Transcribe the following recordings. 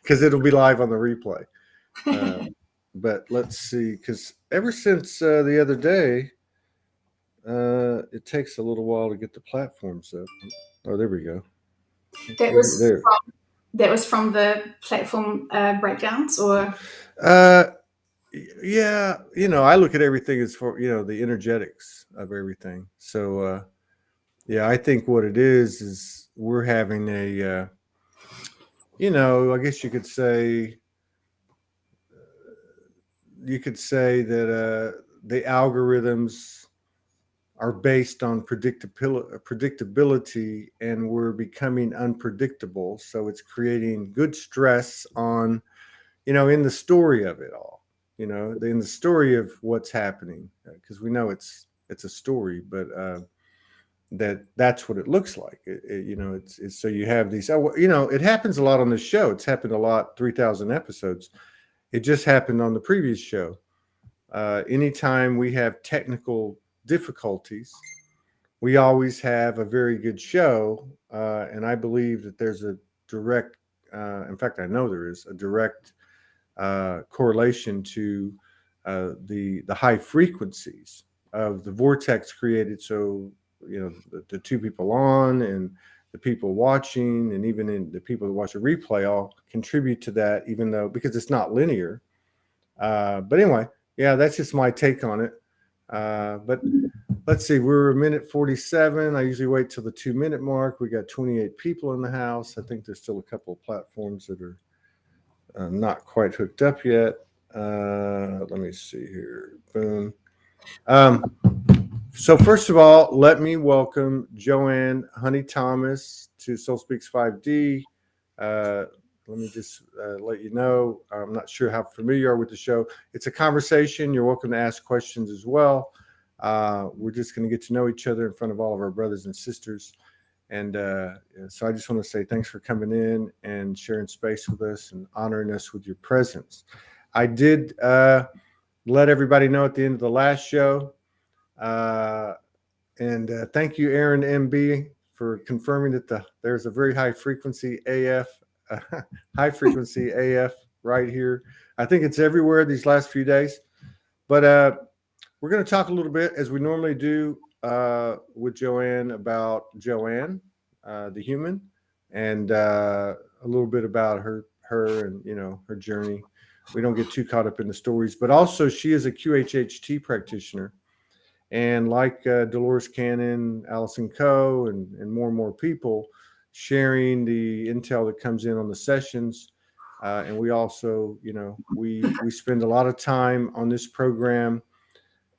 because it'll be live on the replay. But let's see, because ever since the other day, it takes a little while to get the platforms up. Oh, there we go. That We're was there. that was from the platform breakdowns, or Yeah, I look at everything as for the energetics of everything. So yeah, I think what it is we're having a I guess you could say that the algorithms are based on predictability, and we're becoming unpredictable. So it's creating good stress on, in the story of it all, in the story of what's happening, because we know it's a story, but that's what it looks like. It's so you have these. It happens a lot on the show. It's happened a lot. 3,000 episodes. It just happened on the previous show. Anytime we have technical difficulties, we always have a very good show, and I believe that there's a direct. In fact, I know there is a direct correlation to the high frequencies of the vortex created. So the two people on and the people watching, and even in the people that watch a replay, all contribute to that, even though because it's not linear. But anyway, yeah, that's just my take on it. But let's see, we're a minute 47. I usually wait till the 2-minute mark. We got 28 people in the house. I think there's still a couple of platforms that are not quite hooked up yet. Let me see here. Boom. So first of all, let me welcome Joanne Honey Thomas to Soul Speaks 5D. Let me just let you know, I'm not sure how familiar you are with the show. It's a conversation. You're welcome to ask questions as well. We're just going to get to know each other in front of all of our brothers and sisters. And so I just want to say thanks for coming in and sharing space with us and honoring us with your presence. I did let everybody know at the end of the last show. And thank you, Aaron MB, for confirming that there's a very high frequency AF, right here. I think it's everywhere these last few days. But we're going to talk a little bit, as we normally do, with Joanne about Joanne, the human, and a little bit about her and her journey. We don't get too caught up in the stories, but also she is a QHHT practitioner, and like Dolores Cannon, Allison Coe, and more people sharing the intel that comes in on the sessions. And we also, we spend a lot of time on this program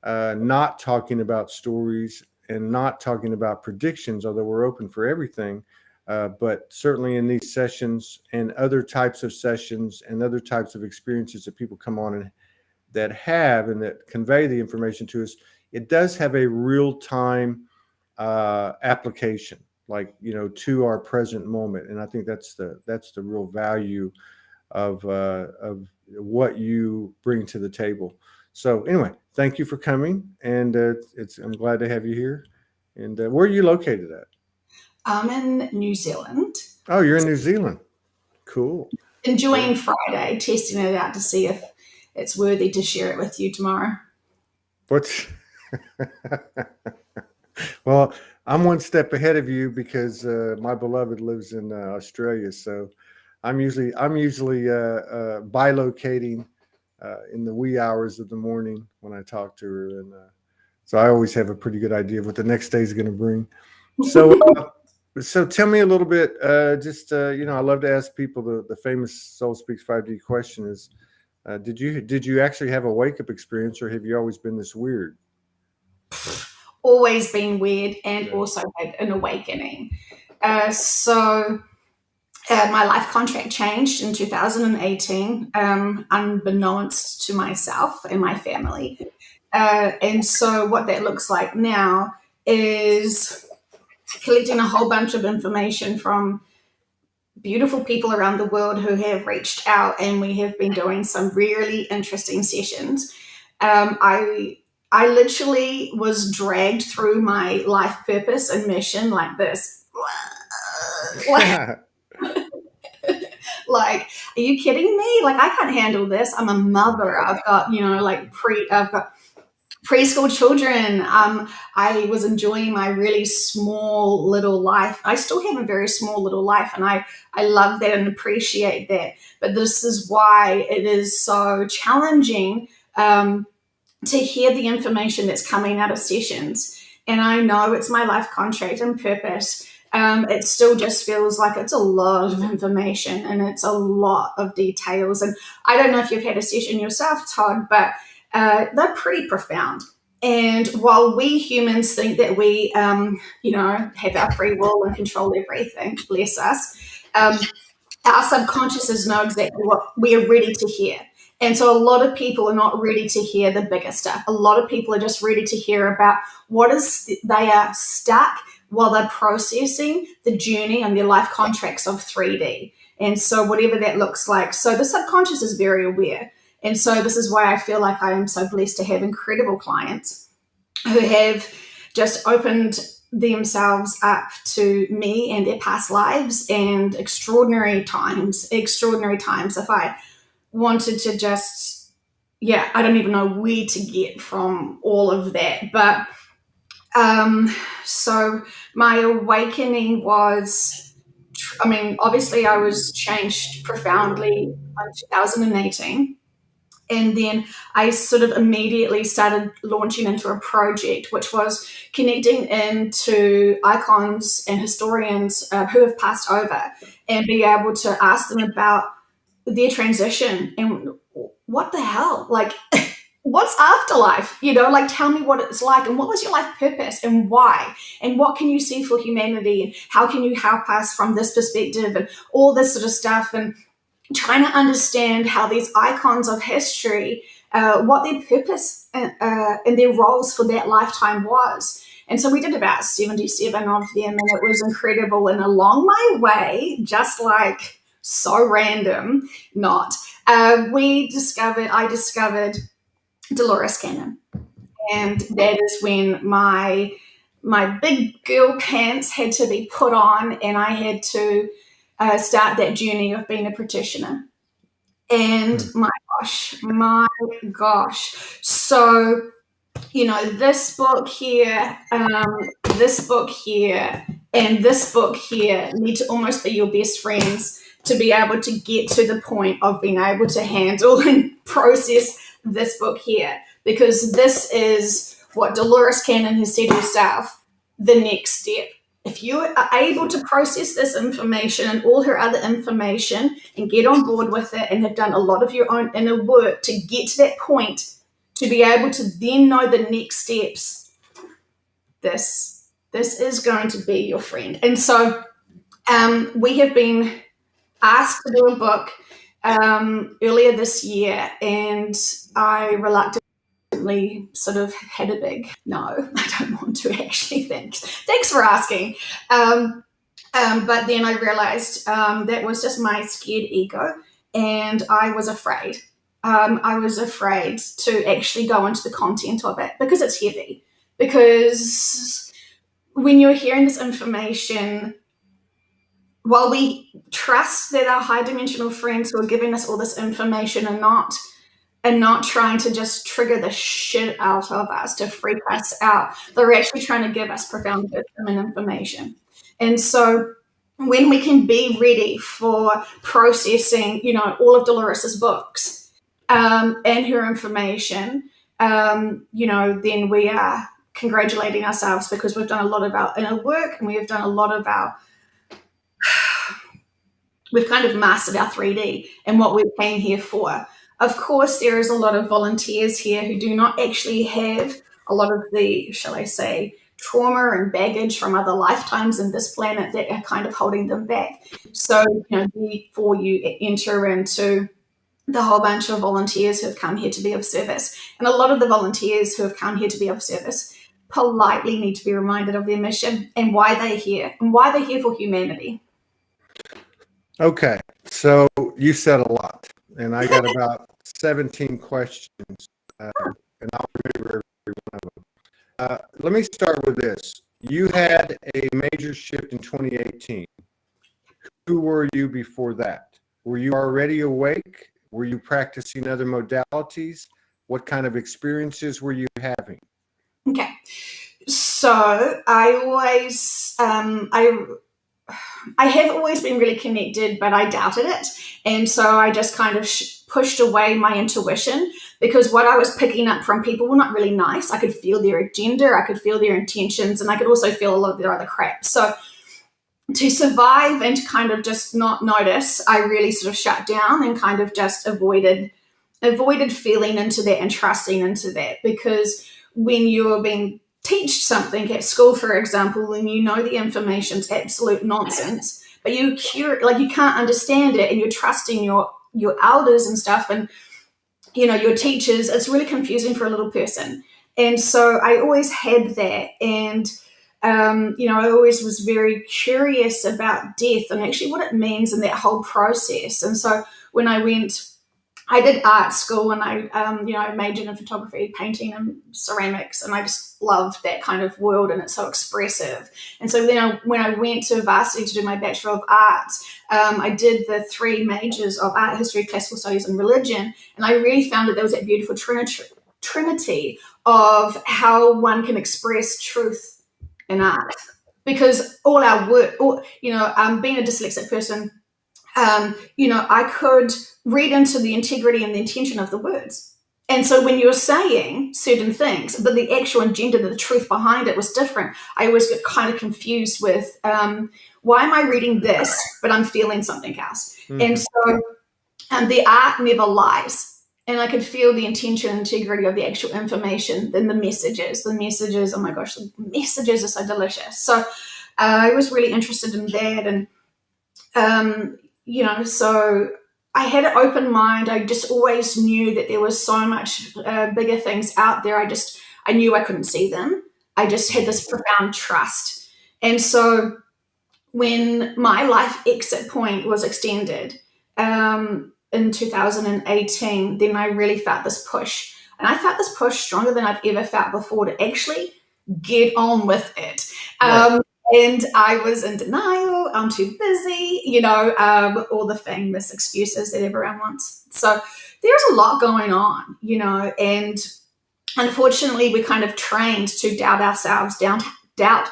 not talking about stories and not talking about predictions, although we're open for everything. But certainly in these sessions and other types of sessions and other types of experiences that people come on and that have and that convey the information to us, it does have a real-time application, like to our present moment. And I think that's the real value of what you bring to the table. So anyway, thank you for coming, and I'm glad to have you here. And where are you located at? I'm in New Zealand. Oh, you're in New Zealand. Cool. Enjoying Friday, testing it out to see if it's worthy to share it with you tomorrow. What's well, I'm one step ahead of you because my beloved lives in Australia, so I'm usually bilocating in the wee hours of the morning when I talk to her, and so I always have a pretty good idea of what the next day is going to bring. So, so tell me a little bit. I love to ask people the famous Soul Speaks 5D question is: did you actually have a wake up experience, or have you always been this weird? Always been weird, and also had an awakening. So my life contract changed in 2018, unbeknownst to myself and my family. And so what that looks like now is collecting a whole bunch of information from beautiful people around the world who have reached out, and we have been doing some really interesting sessions. I literally was dragged through my life purpose and mission like this. Like, are you kidding me? Like, I can't handle this. I'm a mother. I've got, I've got preschool children. I was enjoying my really small little life. I still have a very small little life, and I love that and appreciate that. But this is why it is so challenging to hear the information that's coming out of sessions. And I know it's my life contract and purpose. It still just feels like it's a lot of information and it's a lot of details. And I don't know if you've had a session yourself, Todd, but they're pretty profound. And while we humans think that we, have our free will and control everything, bless us, our subconsciouses know exactly what we're ready to hear. And so a lot of people are not ready to hear the bigger stuff. A lot of people are just ready to hear about they are stuck while they're processing the journey and their life contracts of 3D. And so whatever that looks like. So the subconscious is very aware. And so this is why I feel like I am so blessed to have incredible clients who have just opened themselves up to me and their past lives and extraordinary times. If I wanted to just, I don't even know where to get from all of that. But so my awakening was, obviously I was changed profoundly in 2018. And then I sort of immediately started launching into a project, which was connecting into icons and historians who have passed over and be able to ask them about their transition and what the hell, like, what's afterlife? Like, tell me what it's like and what was your life purpose and why and what can you see for humanity and how can you help us from this perspective and all this sort of stuff. And trying to understand how these icons of history, what their purpose and their roles for that lifetime was. And so we did about 77 of them, and it was incredible. And along my way, just like so random, I discovered Dolores Cannon. And that is when my big girl pants had to be put on, and I had to start that journey of being a practitioner. And my gosh. So, this book here, and this book here need to almost be your best friends to be able to get to the point of being able to handle and process this book here. Because this is what Dolores Cannon has said herself, the next step. If you are able to process this information and all her other information and get on board with it and have done a lot of your own inner work to get to that point, to be able to then know the next steps, this is going to be your friend. And so we have been asked to do a book earlier this year, and I reluctantly sort of had a big no, I don't want to actually. Thanks for asking. But then I realized that was just my scared ego, and I was afraid. I was afraid to actually go into the content of it because it's heavy. Because when you're hearing this information, while we trust that our high dimensional friends who are giving us all this information are not trying to just trigger the shit out of us to freak us out, they're actually trying to give us profound wisdom and information. And so when we can be ready for processing, all of Dolores's books and her information, then we are congratulating ourselves because we've done a lot of our inner work and we have done a lot of we've kind of mastered our 3D and what we came here for. Of course, there is a lot of volunteers here who do not actually have a lot of the, shall I say, trauma and baggage from other lifetimes in this planet that are kind of holding them back. So, before you enter into the whole bunch of volunteers who have come here to be of service, and a lot of the volunteers who have come here to be of service politely need to be reminded of their mission and why they're here and why they're here for humanity. Okay, so you said a lot, and I got about 17 questions, and I'll remember every one of them. Let me start with this. You had a major shift in 2018. Who were you before that? Were you already awake? Were you practicing other modalities? What kind of experiences were you having? Okay. So I always, I have always been really connected, but I doubted it. And so I just kind of pushed away my intuition, because what I was picking up from people were not really nice. I could feel their agenda, I could feel their intentions, and I could also feel a lot of their other crap. So to survive and to kind of just not notice, I really sort of shut down and kind of just avoided feeling into that and trusting into that. Because when you're being teach something at school, for example, and you know the information's absolute nonsense, but you like you can't understand it, and you're trusting your elders and stuff, and your teachers, it's really confusing for a little person. And so I always had that, and I always was very curious about death and actually what it means in that whole process. And so when I did art school, and I majored in photography, painting, and ceramics, and I just loved that kind of world, and it's so expressive. And so then when I went to varsity to do my Bachelor of Arts, I did the three majors of art history, classical studies, and religion, and I really found that there was that beautiful trinity of how one can express truth in art, because all our work, being a dyslexic person, I could read into the integrity and the intention of the words. And so when you're saying certain things, but the actual agenda, the truth behind it was different, I always get kind of confused with why am I reading this, but I'm feeling something else. Mm-hmm. And so the art never lies. And I could feel the intention and integrity of the actual information, then the messages, oh my gosh, the messages are so delicious. So I was really interested in that. And so I had an open mind. I just always knew that there was so much bigger things out there. I knew I couldn't see them. I just had this profound trust. And so when my life exit point was extended in 2018, then I really felt this push. And I felt this push stronger than I've ever felt before to actually get on with it. Right. And I was in denial. I'm too busy, all the famous excuses that everyone wants. So there's a lot going on, and unfortunately we're kind of trained to doubt ourselves, doubt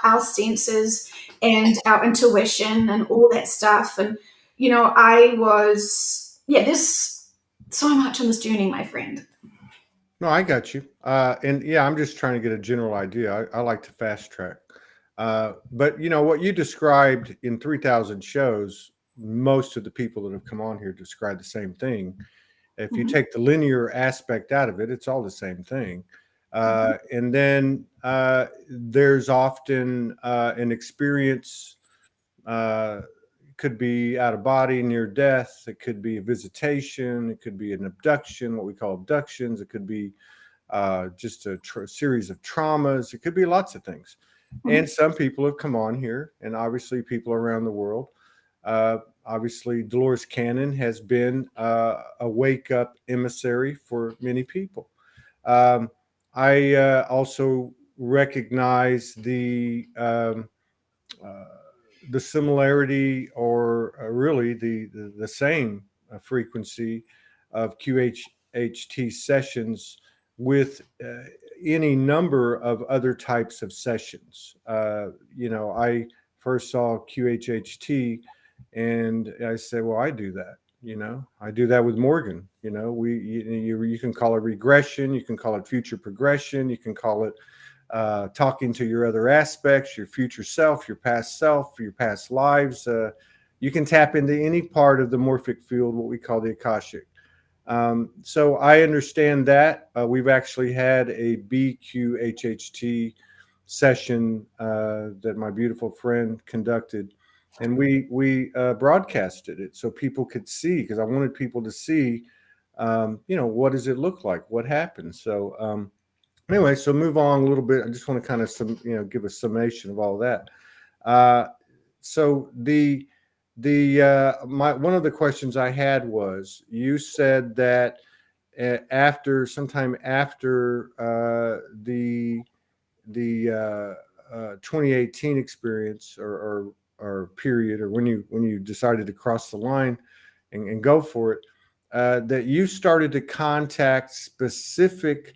our senses and our intuition and all that stuff. And, there's so much on this journey, my friend. No, I got you. And yeah, I'm just trying to get a general idea. I like to fast track. But what you described in 3,000 shows, most of the people that have come on here describe the same thing. If you take the linear aspect out of it, it's all the same thing. And then there's often an experience, could be out of body, near death. It could be a visitation. It could be an abduction, what we call abductions. It could be just a series of traumas. It could be lots of things. And some people have come on here, and obviously people around the world. Obviously, Dolores Cannon has been a wake-up emissary for many people. I also recognize the similarity, or really the same frequency of QHHT sessions with any number of other types of sessions. I first saw QHHT and I said, well, I do that. I do that with Morgan. You can call it regression, you can call it future progression, you can call it talking to your other aspects, your future self, your past lives. You can tap into any part of the morphic field, what we call the Akashic. So I understand that. We've actually had a BQHHT session that my beautiful friend conducted, and we broadcasted it so people could see, because I wanted people to see, what does it look like? What happens? So anyway, so move on a little bit. I just want to kind of give a summation of all that. So one of the questions I had was, you said that sometime after the 2018 experience or period, or when you decided to cross the line, and go for it, that you started to contact specific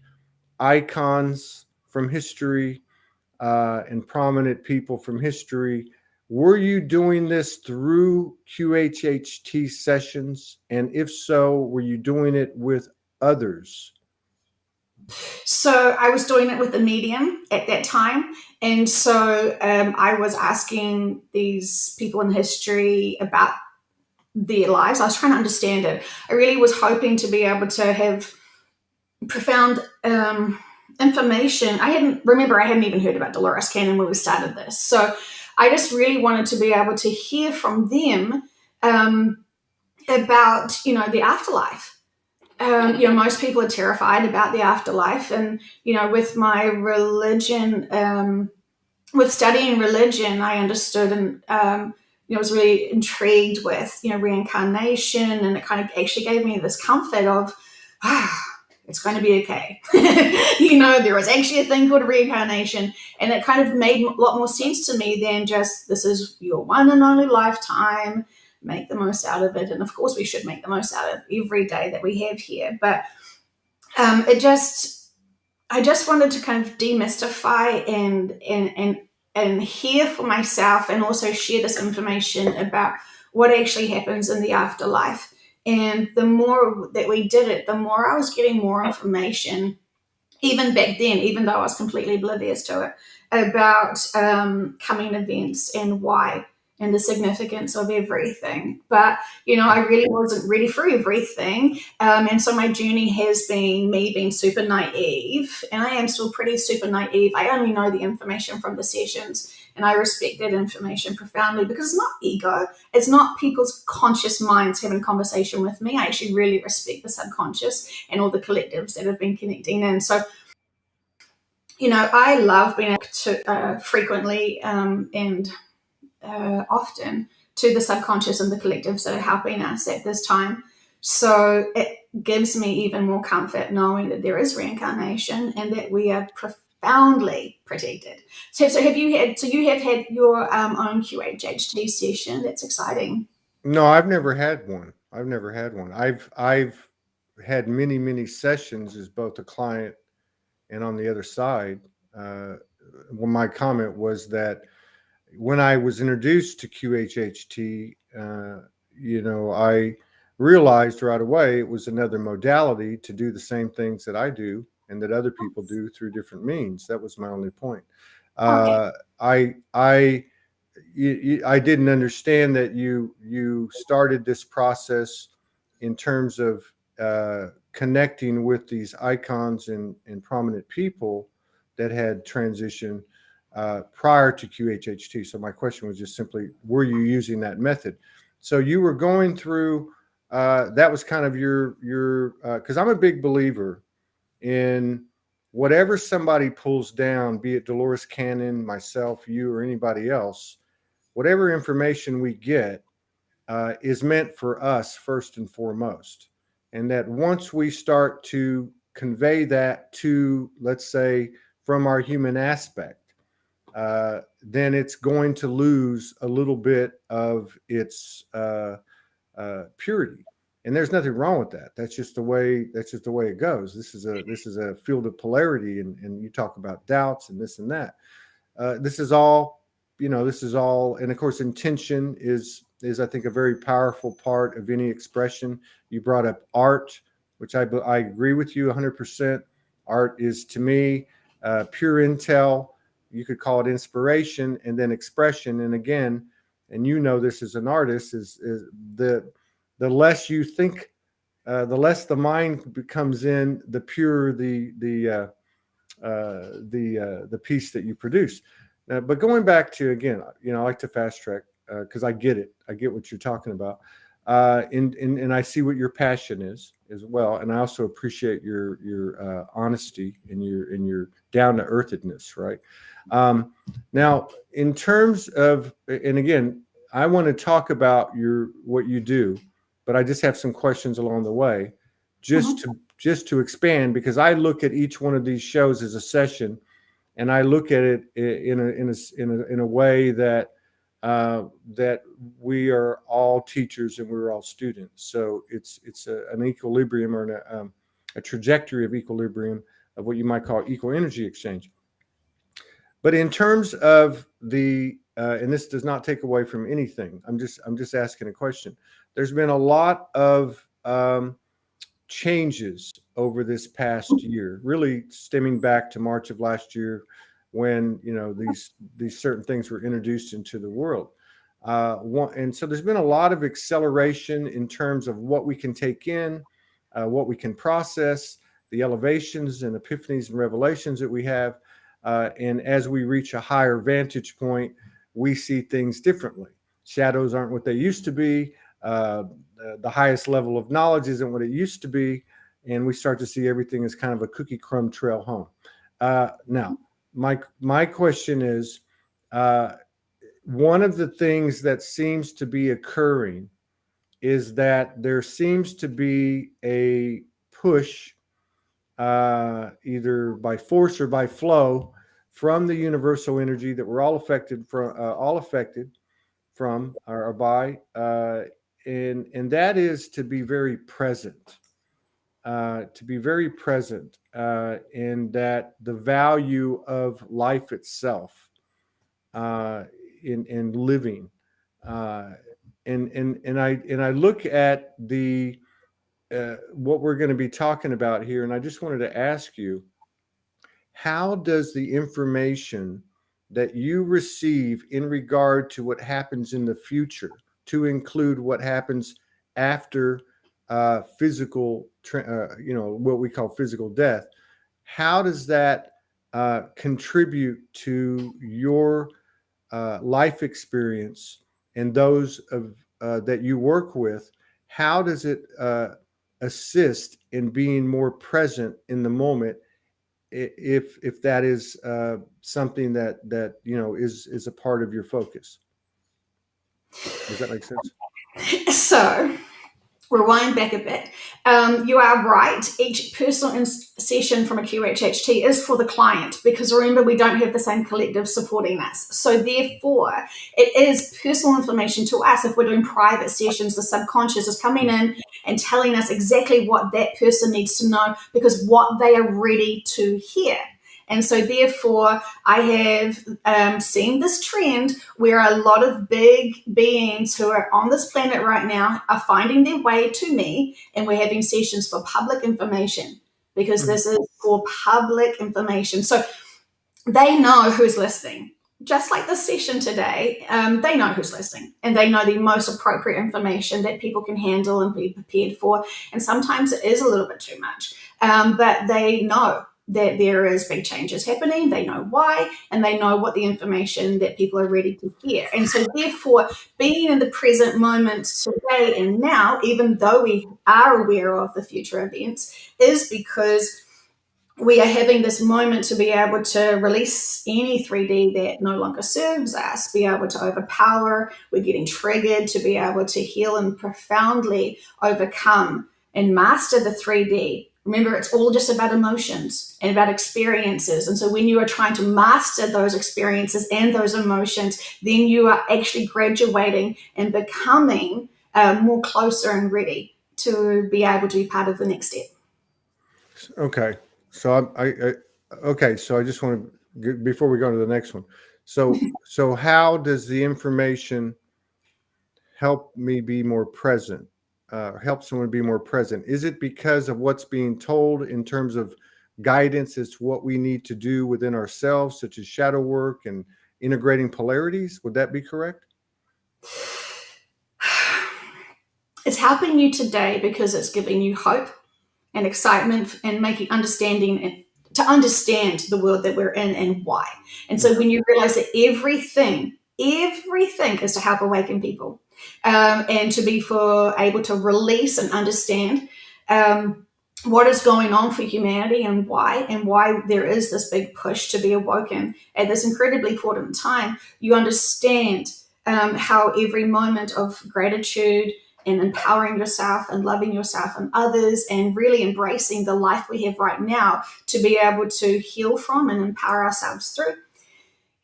icons from history and prominent people from history. Were you doing this through QHHT sessions? And if so, were you doing it with others? So I was doing it with the medium at that time. And so I was asking these people in history about their lives. I was trying to understand it. I really was hoping to be able to have profound information. I hadn't even heard about Dolores Cannon when we started this. So I just really wanted to be able to hear from them about, the afterlife. Most people are terrified about the afterlife. And, with my religion, with studying religion, I understood and, was really intrigued with, reincarnation. And it kind of actually gave me this comfort of, it's going to be okay. There was actually a thing called reincarnation. And it kind of made a lot more sense to me than just, this is your one and only lifetime. Make the most out of it. And of course we should make the most out of every day that we have here. But I just wanted to kind of demystify and hear for myself, and also share this information about what actually happens in the afterlife. And the more that we did it, the more I was getting more information, even back then, even though I was completely oblivious to it, about coming events and why, and the significance of everything. But, I really wasn't ready for everything. And so my journey has been me being super naive, and I am still pretty super naive. I only know the information from the sessions, and I respect that information profoundly, because it's not ego. It's not people's conscious minds having a conversation with me. I actually really respect the subconscious and all the collectives that have been connecting. And so, I love being able to frequently and often to the subconscious and the collectives that are helping us at this time. So it gives me even more comfort knowing that there is reincarnation and that we are profoundly protected. So you have had your own QHHT session. That's exciting. No, I've never had one. I've had many sessions as both a client and on the other side. Well, my comment was that when I was introduced to QHHT, I realized right away it was another modality to do the same things that I do and that other people do through different means. That was my only point. Okay. I didn't understand that you started this process in terms of connecting with these icons and prominent people that had transitioned prior to QHHT. So my question was just simply, were you using that method? So you were going through, that was kind of your because I'm a big believer in whatever somebody pulls down, be it Dolores Cannon, myself, you, or anybody else, whatever information we get is meant for us first and foremost. And that once we start to convey that to, let's say, from our human aspect, then it's going to lose a little bit of its purity. And there's nothing wrong with that. That's just the way it goes. This is a field of polarity, and you talk about doubts and this and that. This is all, and of course, intention is I think a very powerful part of any expression. You brought up art, which I agree with you 100%. Art is, to me, pure intel. You could call it inspiration, and then expression. And again, and this as an artist, is the less you think, the less the mind becomes in, the purer the piece that you produce. But going back to, again, I like to fast track because I get it. I get what you're talking about, and I see what your passion is as well. And I also appreciate your honesty and your down to earthedness, right? Now, in terms of, and again, I want to talk about what you do, but I just have some questions along the way, just to expand, because I look at each one of these shows as a session, and I look at it in a way that that we are all teachers and we're all students. So it's an equilibrium, or a trajectory of equilibrium, of what you might call equal energy exchange. But in terms of the and this does not take away from anything. I'm just asking a question. There's been a lot of changes over this past year, really stemming back to March of last year, when these certain things were introduced into the world. And so there's been a lot of acceleration in terms of what we can take in, what we can process, the elevations and epiphanies and revelations that we have. And as we reach a higher vantage point, we see things differently. Shadows aren't what they used to be. The highest level of knowledge isn't what it used to be. And we start to see everything as kind of a cookie crumb trail home. Now, my question is, one of the things that seems to be occurring is that there seems to be a push, either by force or by flow, from the universal energy that we're all affected from or by, and that is to be very present, and that the value of life itself, in living, and I look at the what we're going to be talking about here, and I just wanted to ask you, how does the information that you receive in regard to what happens in the future, to include what happens after physical, what we call physical death, how does that contribute to your life experience and those of that you work with? How does it assist in being more present in the moment, if that is something that is a part of your focus? Does that make sense? So, rewind back a bit. You are right. Each personal session from a QHHT is for the client, because remember, we don't have the same collective supporting us. So therefore, it is personal information to us. If we're doing private sessions, the subconscious is coming in and telling us exactly what that person needs to know, because what they are ready to hear. And so therefore, I have seen this trend where a lot of big beings who are on this planet right now are finding their way to me, and we're having sessions for public information, because this is for public information. So they know who's listening. Just like this session today, they know who's listening, and they know the most appropriate information that people can handle and be prepared for. And sometimes it is a little bit too much, but they know that there is big changes happening. They know why, and they know what the information that people are ready to hear. And so therefore, being in the present moment today and now, even though we are aware of the future events, is because we are having this moment to be able to release any 3D that no longer serves us, be able to overpower. We're getting triggered to be able to heal and profoundly overcome and master the 3D. Remember, it's all just about emotions and about experiences. And so when you are trying to master those experiences and those emotions, then you are actually graduating and becoming more closer and ready to be able to be part of the next step. Okay. So okay. So I just want to, before we go to the next one. So how does the information help me be more present? Help someone be more present? Is it because of what's being told in terms of guidance as to what we need to do within ourselves, such as shadow work and integrating polarities? Would that be correct? It's helping you today because it's giving you hope and excitement and making understanding and to understand the world that we're in and why. And so when you realize that everything is to help awaken people, and to be able to release and understand what is going on for humanity and why there is this big push to be awoken at this incredibly important time. You understand how every moment of gratitude and empowering yourself and loving yourself and others and really embracing the life we have right now to be able to heal from and empower ourselves through.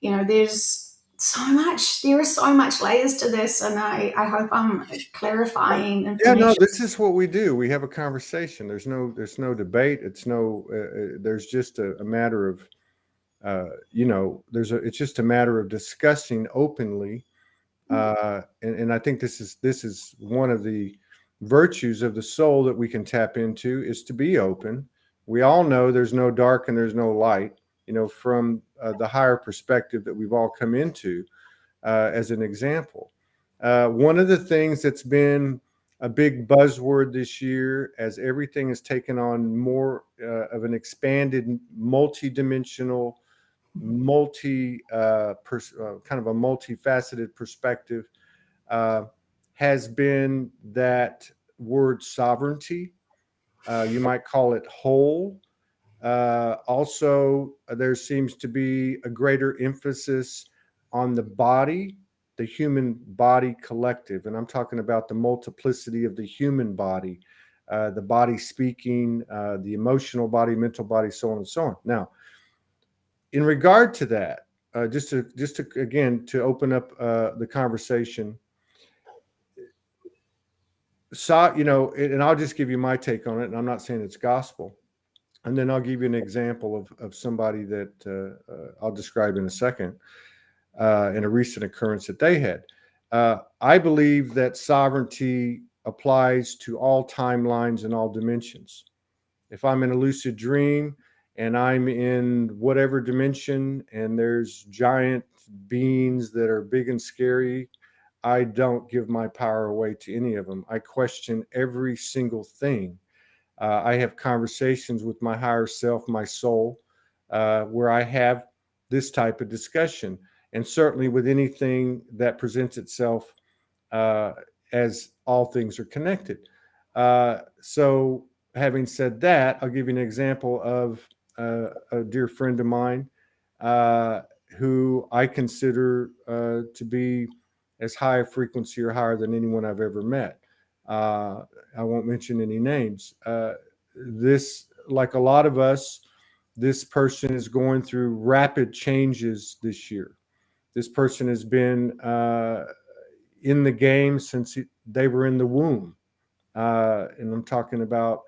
There's So much. There are so much layers to this, and I hope I'm clarifying Yeah, no, information. this is what we do. We have a conversation. There's no debate. It's no, there's just a matter of, it's just a matter of discussing openly. And I think this is one of the virtues of the soul that we can tap into, is to be open. We all know there's no dark and there's no light, from the higher perspective that we've all come into, as an example. One of the things that's been a big buzzword this year, as everything has taken on more of an expanded, multi-dimensional, kind of a multifaceted perspective, uh, has been that word sovereignty. You might call it whole. Also, there seems to be a greater emphasis on the body, the human body collective. And I'm talking about the multiplicity of the human body, the body speaking, the emotional body, mental body, so on and so on. Now, in regard to that, just to again to open up the conversation, and I'll just give you my take on it, and I'm not saying it's gospel, and then I'll give you an example of somebody that I'll describe in a second, in a recent occurrence that they had. I believe that sovereignty applies to all timelines and all dimensions. If I'm in a lucid dream and I'm in whatever dimension and there's giant beings that are big and scary, I don't give my power away to any of them. I question every single thing. I have conversations with my higher self, my soul, where I have this type of discussion. And certainly with anything that presents itself, uh, as all things are connected. So, having said that, I'll give you an example of a dear friend of mine, uh, who I consider to be as high a frequency or higher than anyone I've ever met. I won't mention any names. This, like a lot of us, this person is going through rapid changes this year. This person has been in the game since they were in the womb. And I'm talking about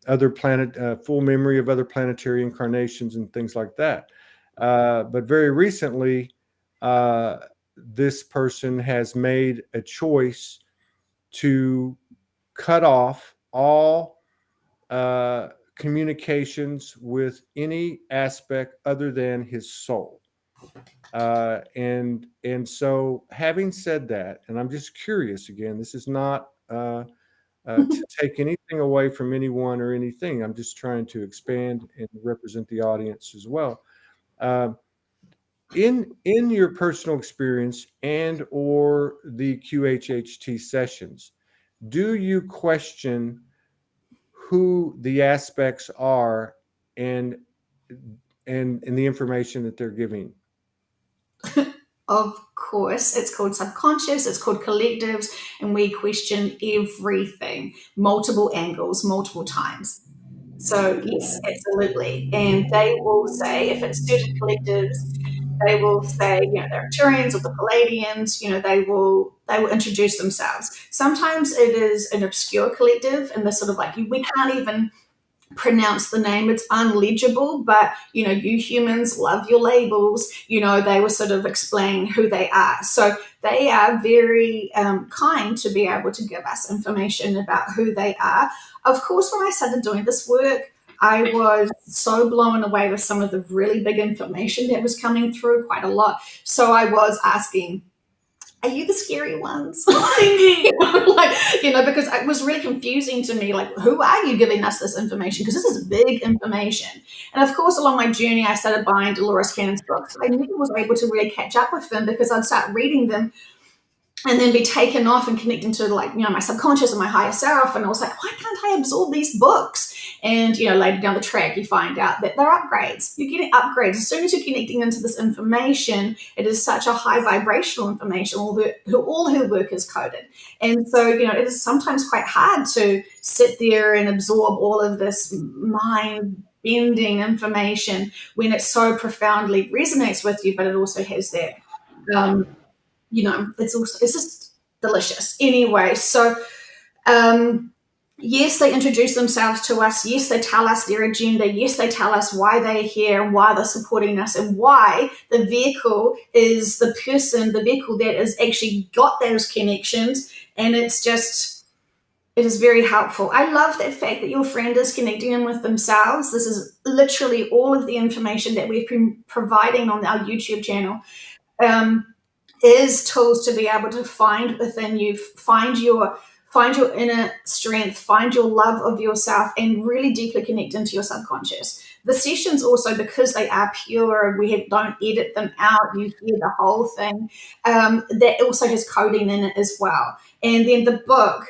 other planet, full memory of other planetary incarnations and things like that. But very recently, this person has made a choice to cut off all communications with any aspect other than his soul. And so, having said that, and I'm just curious again, this is not to take anything away from anyone or anything. I'm just trying to expand and represent the audience as well. Uh, in your personal experience and or the QHHT sessions, do you question who the aspects are and and the information that they're giving? Of course, it's called subconscious, it's called collectives, and we question everything, multiple angles, multiple times. So, yes, absolutely. And they will say, if it's certain collectives, they will say, the Arcturians or the Palladians, they will introduce themselves. Sometimes it is an obscure collective, and they're sort of like, we can't even pronounce the name, it's unlegible, but you humans love your labels. They will sort of explain who they are, so they are very kind to be able to give us information about who they are. Of course, when I started doing this work, I was so blown away with some of the really big information that was coming through, quite a lot. So I was asking, are you the scary ones? Because it was really confusing to me. Like, who are you giving us this information? Because this is big information. And of course, along my journey, I started buying Dolores Cannon's books. I never was able to really catch up with them because I'd start reading them and then be taken off and connecting to my subconscious and my higher self. And I was like, why can't I absorb these books? And, later down the track, you find out that they're upgrades. You're getting upgrades. As soon as you're connecting into this information, it is such a high vibrational information. All her work is coded. And so, it is sometimes quite hard to sit there and absorb all of this mind bending information when it so profoundly resonates with you, but it also has that It's just delicious. Anyway, so yes, they introduce themselves to us. Yes, they tell us their agenda. Yes, they tell us why they're here and why they're supporting us and why the vehicle is the vehicle that has actually got those connections. And it is very helpful. I love that fact that your friend is connecting them with themselves. This is literally all of the information that we've been providing on our YouTube channel. Is tools to be able to find within you, find your inner strength, find your love of yourself, and really deeply connect into your subconscious. The sessions also, because they are pure, don't edit them out. You hear the whole thing. That also has coding in it as well. And then the book,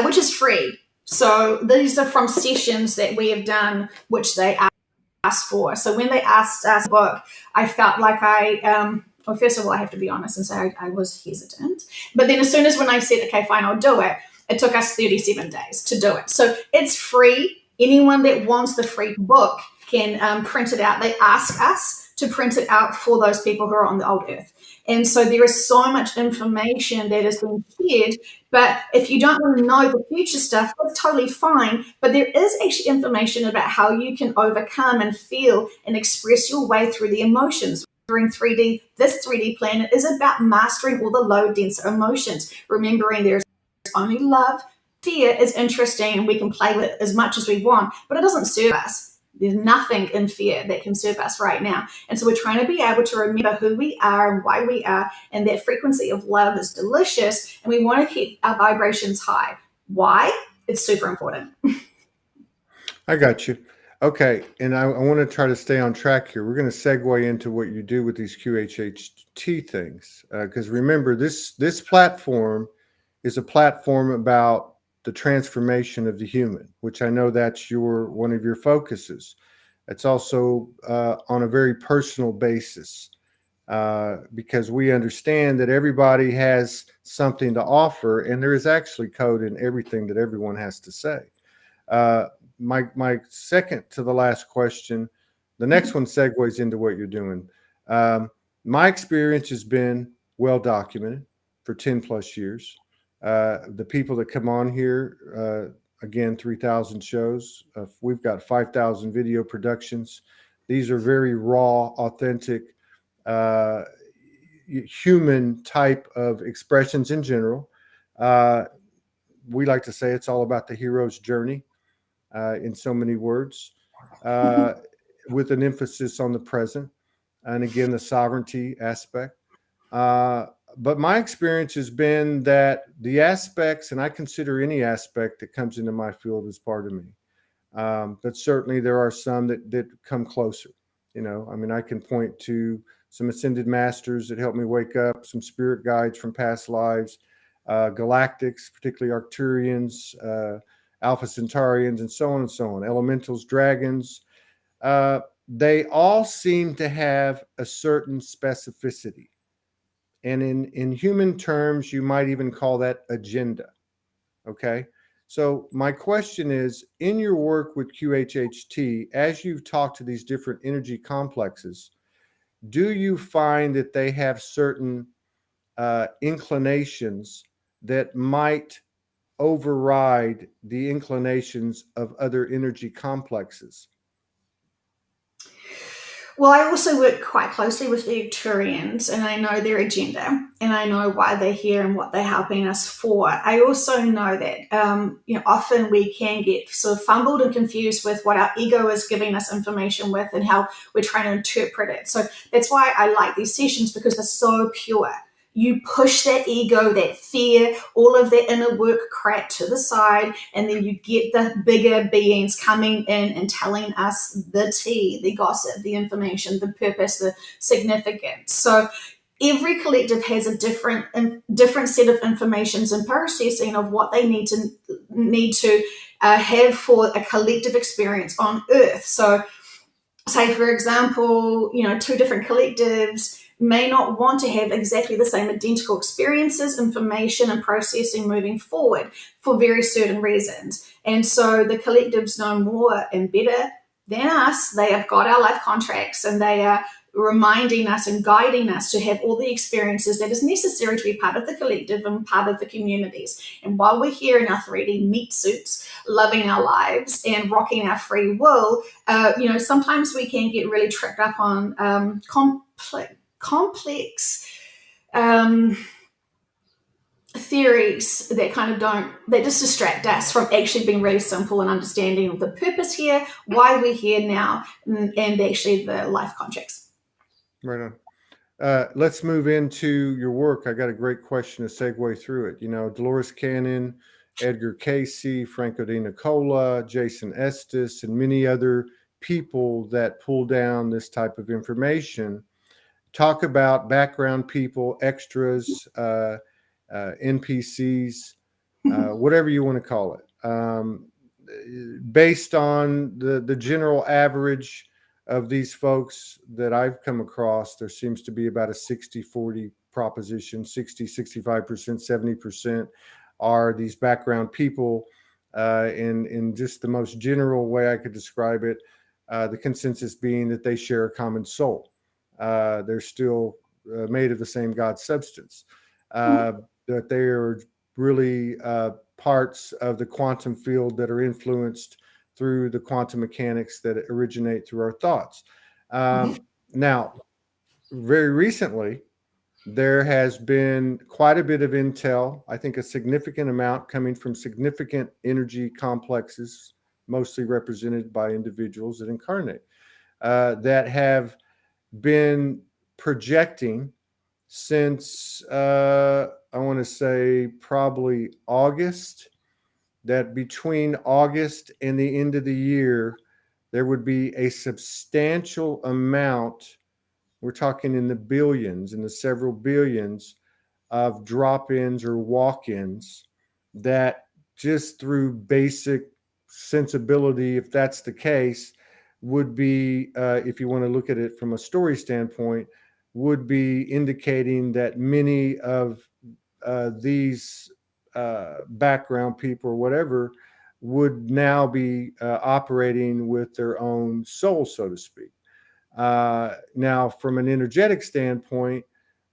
which is free. So these are from sessions that we have done, which they asked for. So when they asked us book, I felt like well, first of all, I have to be honest and say I was hesitant. But then as soon as when I said, okay, fine, I'll do it, it took us 37 days to do it. So it's free. Anyone that wants the free book can print it out. They ask us to print it out for those people who are on the old earth. And so there is so much information that is being shared. But if you don't want to know the future stuff, that's totally fine. But there is actually information about how you can overcome and feel and express your way through the emotions. During 3D, this 3D planet is about mastering all the low, denser emotions, remembering there's only love. Fear is interesting and we can play with it as much as we want, but it doesn't serve us. There's nothing in fear that can serve us right now. And so we're trying to be able to remember who we are and why we are, and that frequency of love is delicious, and we want to keep our vibrations high. Why? It's super important. I got you. Okay, and I want to try to stay on track here. We're going to segue into what you do with these QHHT things, because remember, this platform is a platform about the transformation of the human, which I know that's one of your focuses. It's also on a very personal basis, because we understand that everybody has something to offer, and there is actually code in everything that everyone has to say. My second to the last question, the next one segues into what you're doing. My experience has been well documented for 10 plus years. The people that come on here, again, 3,000 shows. We've got 5,000 video productions. These are very raw, authentic, human type of expressions in general. We like to say it's all about the hero's journey. In so many words, with an emphasis on the present, and again, the sovereignty aspect. But my experience has been that the aspects, and I consider any aspect that comes into my field as part of me. But certainly there are some that come closer. I mean, I can point to some ascended masters that helped me wake up, some spirit guides from past lives, galactics, particularly Arcturians, Alpha Centaurians, and so on, elementals, dragons. They all seem to have a certain specificity. And in human terms, you might even call that agenda. Okay. So my question is, in your work with QHHT, as you've talked to these different energy complexes, do you find that they have certain inclinations that might override the inclinations of other energy complexes? Well, I also work quite closely with the Arcturians, and I know their agenda, and I know why they're here and what they're helping us for. I also know that often we can get sort of fumbled and confused with what our ego is giving us information with and how we're trying to interpret it. So that's why I like these sessions, because they're so pure. You push that ego, that fear, all of that inner work crap to the side, and then you get the bigger beings coming in and telling us the tea, the gossip, the information, the purpose, the significance. So every collective has a different set of informations and processing of what they need to have for a collective experience on Earth. So, say for example, two different collectives may not want to have exactly the same identical experiences, information, and processing moving forward for very certain reasons. And so the collectives know more and better than us. They have got our life contracts, and they are reminding us and guiding us to have all the experiences that is necessary to be part of the collective and part of the communities. And while we're here in our 3D meat suits, loving our lives and rocking our free will, sometimes we can get really tripped up on complex theories that that just distract us from actually being really simple and understanding the purpose here, why we're here now, and actually the life contracts. Right on. Let's move into your work. I got a great question to segue through it. Dolores Cannon, Edgar Casey, Franco de Nicola, Jason Estes, and many other people that pull down this type of information talk about background people, extras, NPCs, whatever you want to call it, based on the general average of these folks that I've come across. There seems to be about a 60-40 proposition. 65%, 70% are these background people. In just the most general way I could describe it, the consensus being that they share a common soul. They're still made of the same God substance. That they are really parts of the quantum field that are influenced through the quantum mechanics that originate through our thoughts. Now, very recently, there has been quite a bit of intel, I think a significant amount coming from significant energy complexes, mostly represented by individuals that incarnate, that have been projecting since I want to say probably August, that between August and the end of the year, there would be a substantial amount, we're talking in the billions, in the several billions of drop-ins or walk-ins that just through basic sensibility, if that's the case, would be, if you want to look at it from a story standpoint, would be indicating that many of these background people or whatever would now be operating with their own soul, so to speak. Now, from an energetic standpoint,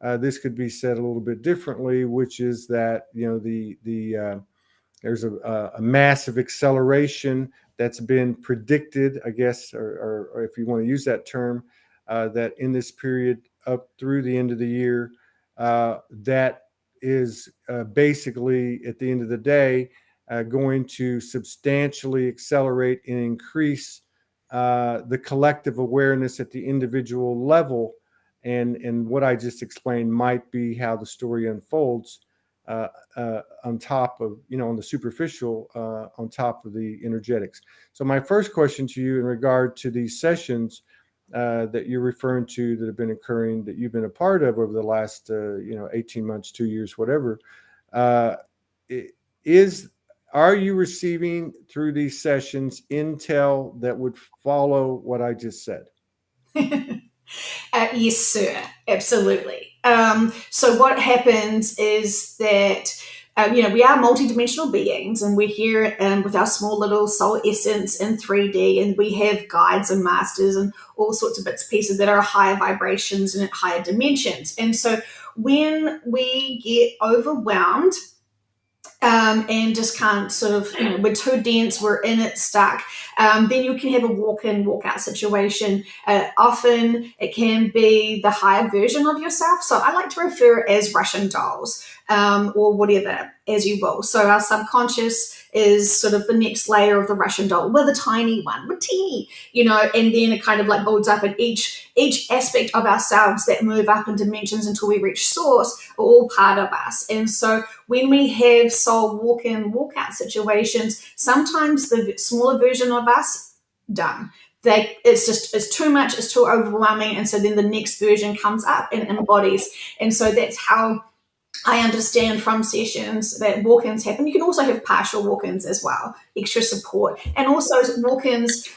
this could be said a little bit differently, which is that there's a massive acceleration that's been predicted, I guess, or if you want to use that term, that in this period up through the end of the year, that is basically at the end of the day going to substantially accelerate and increase the collective awareness at the individual level. And what I just explained might be how the story unfolds on top of, on the superficial, on top of the energetics. So my first question to you in regard to these sessions that you're referring to that have been occurring, that you've been a part of over the last, 18 months, 2 years, whatever, are you receiving through these sessions intel that would follow what I just said? Yes, sir. Absolutely. So what happens is that, we are multidimensional beings, and we're here with our small little soul essence in 3D, and we have guides and masters and all sorts of bits and pieces that are higher vibrations and at higher dimensions. And so when we get overwhelmed, and just can't sort of, we're too dense, we're in it, stuck, then you can have a walk-in, walk-out situation. Often it can be the higher version of yourself. So I like to refer as Russian dolls, or whatever, as you will. So our subconscious is sort of the next layer of the Russian doll. We're the tiny one, we're teeny, and then it kind of like builds up, and each aspect of ourselves that move up in dimensions until we reach source are all part of us. And so when we have soul walk-in, walk-out situations, sometimes the smaller version of us, done. It's too much, it's too overwhelming, and so then the next version comes up and embodies. And so that's how I understand from sessions that walk-ins happen. You can also have partial walk-ins as well, extra support, and also walk-ins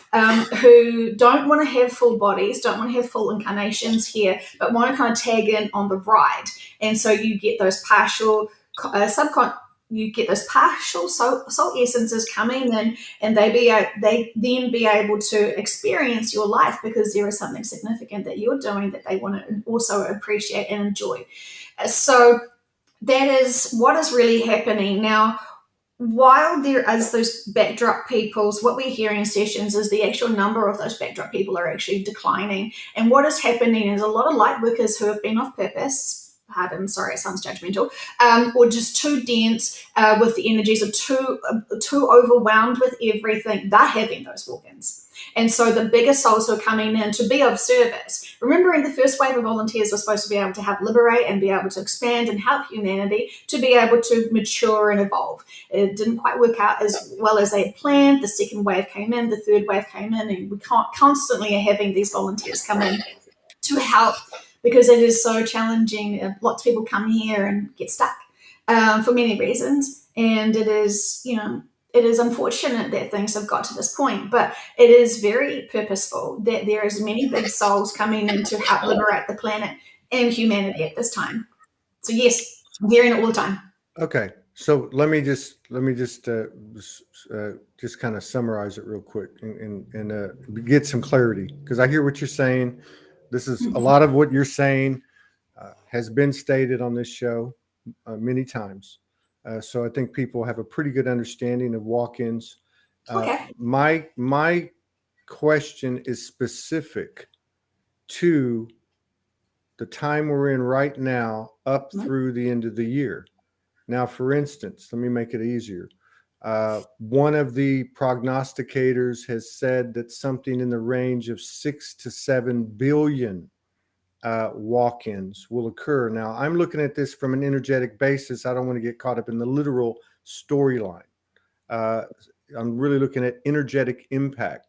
who don't want to have full bodies, don't want to have full incarnations here, but want to kind of tag in on the ride. And so you get those partial you get those partial salt essences coming in, and they then be able to experience your life because there is something significant that you're doing that they want to also appreciate and enjoy. So that is what is really happening now. While there is those backdrop peoples, what we're hearing in sessions is the actual number of those backdrop people are actually declining. And what is happening is a lot of light workers who have been off purpose, pardon, sorry, it sounds judgmental, or just too dense with the energies, or too overwhelmed with everything, they're having those walk-ins. And so the bigger souls who are coming in to be of service, remembering the first wave of volunteers are supposed to be able to help liberate and be able to expand and help humanity to be able to mature and evolve. It didn't quite work out as well as they had planned. The second wave came in, the third wave came in, and we constantly are having these volunteers come in to help because it is so challenging. Lots of people come here and get stuck for many reasons, and it is, it is unfortunate that things have got to this point, but it is very purposeful that there is many big souls coming in to help liberate the planet and humanity at this time. So yes, I'm hearing it all the time. Okay, so let me just kind of summarize it real quick and get some clarity, because I hear what you're saying. This is a lot of what you're saying has been stated on this show many times. So I think people have a pretty good understanding of walk-ins. Okay. My question is specific to the time we're in right now up through the end of the year. Now, for instance, let me make it easier. One of the prognosticators has said that something in the range of 6 to 7 billion walk-ins will occur. Now, I'm looking at this from an energetic basis. I don't want to get caught up in the literal storyline. I'm really looking at energetic impact,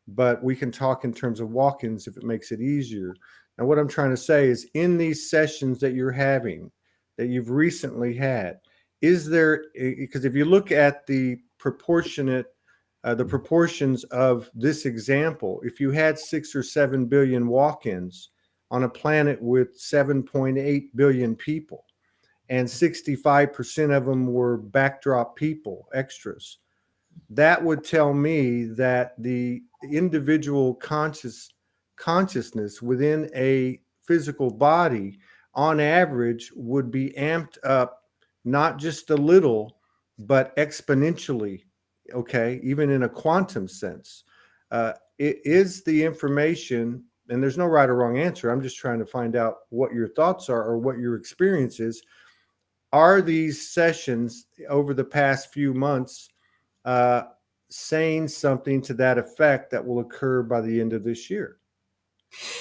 but we can talk in terms of walk-ins if it makes it easier. Now, what I'm trying to say is, in these sessions that you're having, that you've recently had, is there, because if you look at the proportions of this example, if you had 6 or 7 billion walk-ins on a planet with 7.8 billion people, and 65% of them were backdrop people, extras, that would tell me that the individual consciousness within a physical body on average would be amped up, not just a little, but exponentially, okay, even in a quantum sense. It is the information, and there's no right or wrong answer. I'm just trying to find out what your thoughts are or what your experience is. Are these sessions over the past few months saying something to that effect that will occur by the end of this year?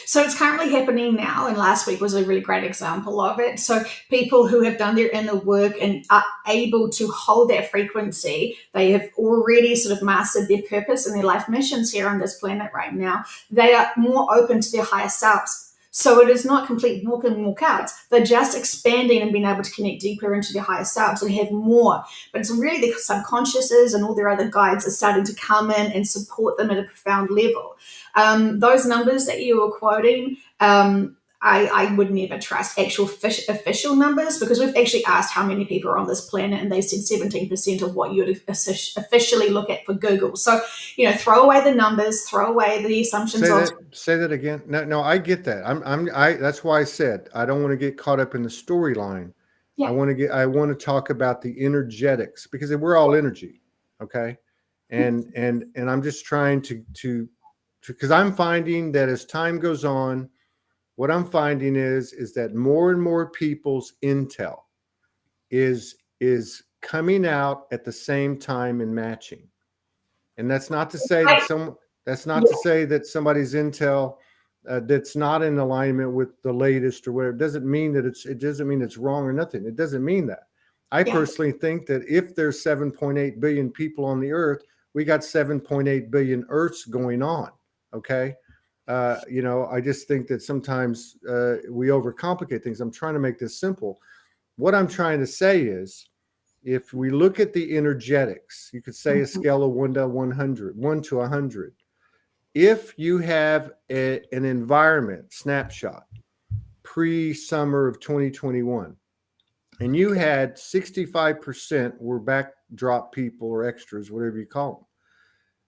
So it's currently happening now, and last week was a really great example of it. So people who have done their inner work and are able to hold that frequency, they have already sort of mastered their purpose and their life missions here on this planet right now. They are more open to their higher selves. So it is not complete walk in, walk out. They're just expanding and being able to connect deeper into their higher selves and have more. But it's really the subconsciouses and all their other guides are starting to come in and support them at a profound level. Those numbers that you were quoting, I would never trust actual official numbers, because we've actually asked how many people are on this planet, and they said 17% of what you'd officially look at for Google. So, throw away the numbers, throw away the assumptions. Say that again. No, I get that. That's why I said I don't want to get caught up in the storyline. Yeah. I want to talk about the energetics, because we're all energy, okay? And I'm just trying to because I'm finding that as time goes on, what I'm finding is that more and more people's intel is coming out at the same time and matching. And that's not to say that somebody's intel that's not in alignment with the latest or whatever. It doesn't mean it's wrong or nothing. It doesn't mean that. I personally think that if there's 7.8 billion people on the earth, we got 7.8 billion Earths going on. Okay. I just think that sometimes we overcomplicate things. I'm trying to make this simple. What I'm trying to say is, if we look at the energetics, you could say a scale of 1 to 100, 1 to 100. If you have an environment snapshot pre-summer of 2021, and you had 65% were backdrop people or extras, whatever you call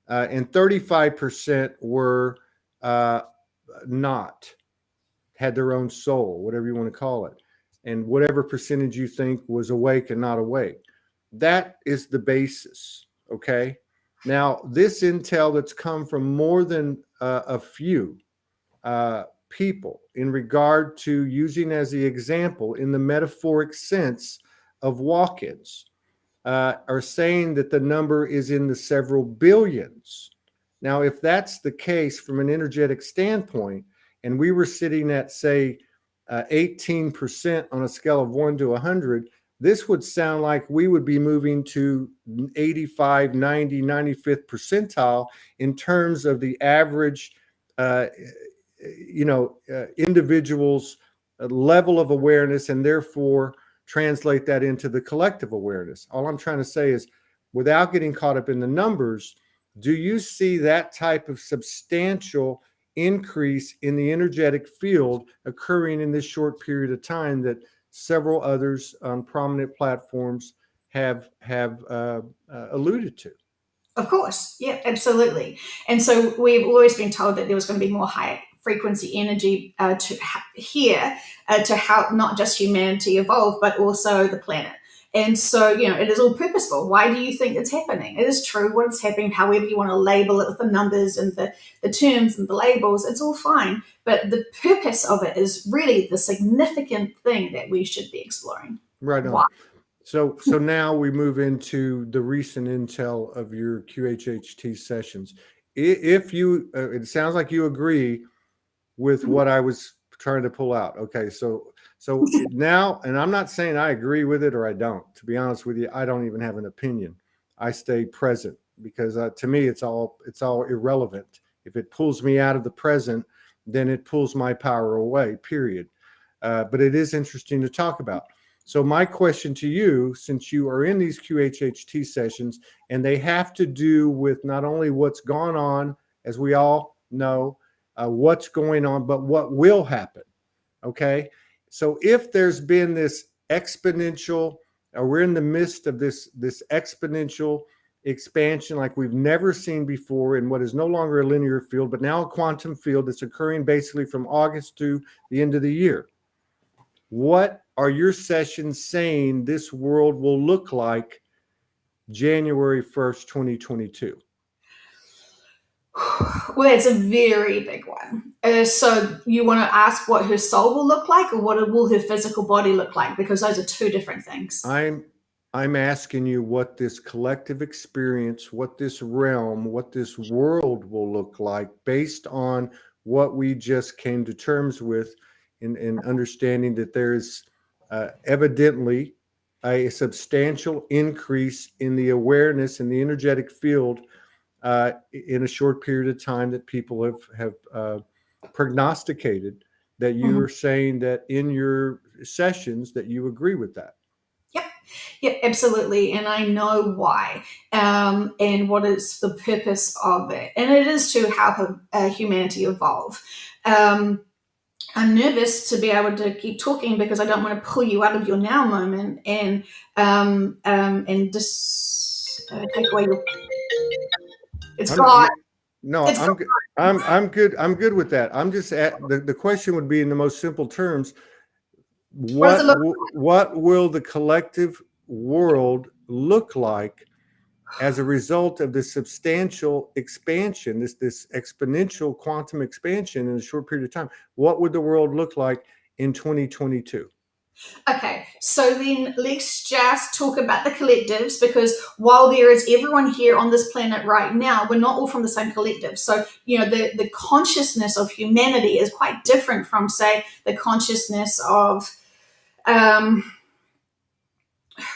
them, and 35% were uh, not, had their own soul, whatever you want to call it, and whatever percentage you think was awake and not awake. That is the basis, okay? Now, this intel that's come from more than a few people in regard to using as the example in the metaphoric sense of walk-ins are saying that the number is in the several billions. Now, if that's the case from an energetic standpoint, and we were sitting at, say, 18% on a scale of 1 to 100, this would sound like we would be moving to 85, 90, 95th percentile in terms of the average, individual's level of awareness, and therefore translate that into the collective awareness. All I'm trying to say is, without getting caught up in the numbers, do you see that type of substantial increase in the energetic field occurring in this short period of time that several others on prominent platforms have alluded to? Of course. Yeah, absolutely. And so we've always been told that there was going to be more high frequency energy to help not just humanity evolve, but also the planet. And so, it is all purposeful. Why do you think it's happening? It is true what is happening, however you want to label it with the numbers and the terms and the labels, it's all fine. But the purpose of it is really the significant thing that we should be exploring. Right on. Why? So now we move into the recent intel of your QHHT sessions. If you, it sounds like you agree with what I was trying to pull out. Okay, so now, and I'm not saying I agree with it or I don't. To be honest with you, I don't even have an opinion. I stay present because to me, it's all irrelevant. If it pulls me out of the present, then it pulls my power away. Period. But it is interesting to talk about. So my question to you, since you are in these QHHT sessions, and they have to do with not only what's gone on, as we all know, what's going on, but what will happen. Okay. So if there's been this exponential, or we're in the midst of this exponential expansion like we've never seen before in what is no longer a linear field, but now a quantum field that's occurring basically from August to the end of the year. What are your sessions saying this world will look like January 1st, 2022? Well, it's a very big one. So you want to ask what her soul will look like, or what will her physical body look like? Because those are two different things. I'm asking you what this collective experience, what this realm, what this world will look like based on what we just came to terms with in understanding that there is evidently a substantial increase in the awareness in the energetic field in a short period of time that people have prognosticated, that you are saying that in your sessions that you agree with that. Yep, absolutely. And I know why and what is the purpose of it. And it is to help humanity evolve. I'm nervous to be able to keep talking because I don't want to pull you out of your now moment and just take away your. It's gone. No, I'm good. I'm good with that. I'm just the question would be in the most simple terms. What will the collective world look like as a result of this substantial expansion, this exponential quantum expansion in a short period of time? What would the world look like in 2022? Okay, so then let's just talk about the collectives, because while there is everyone here on this planet right now, we're not all from the same collective. So, the consciousness of humanity is quite different from, say, the consciousness of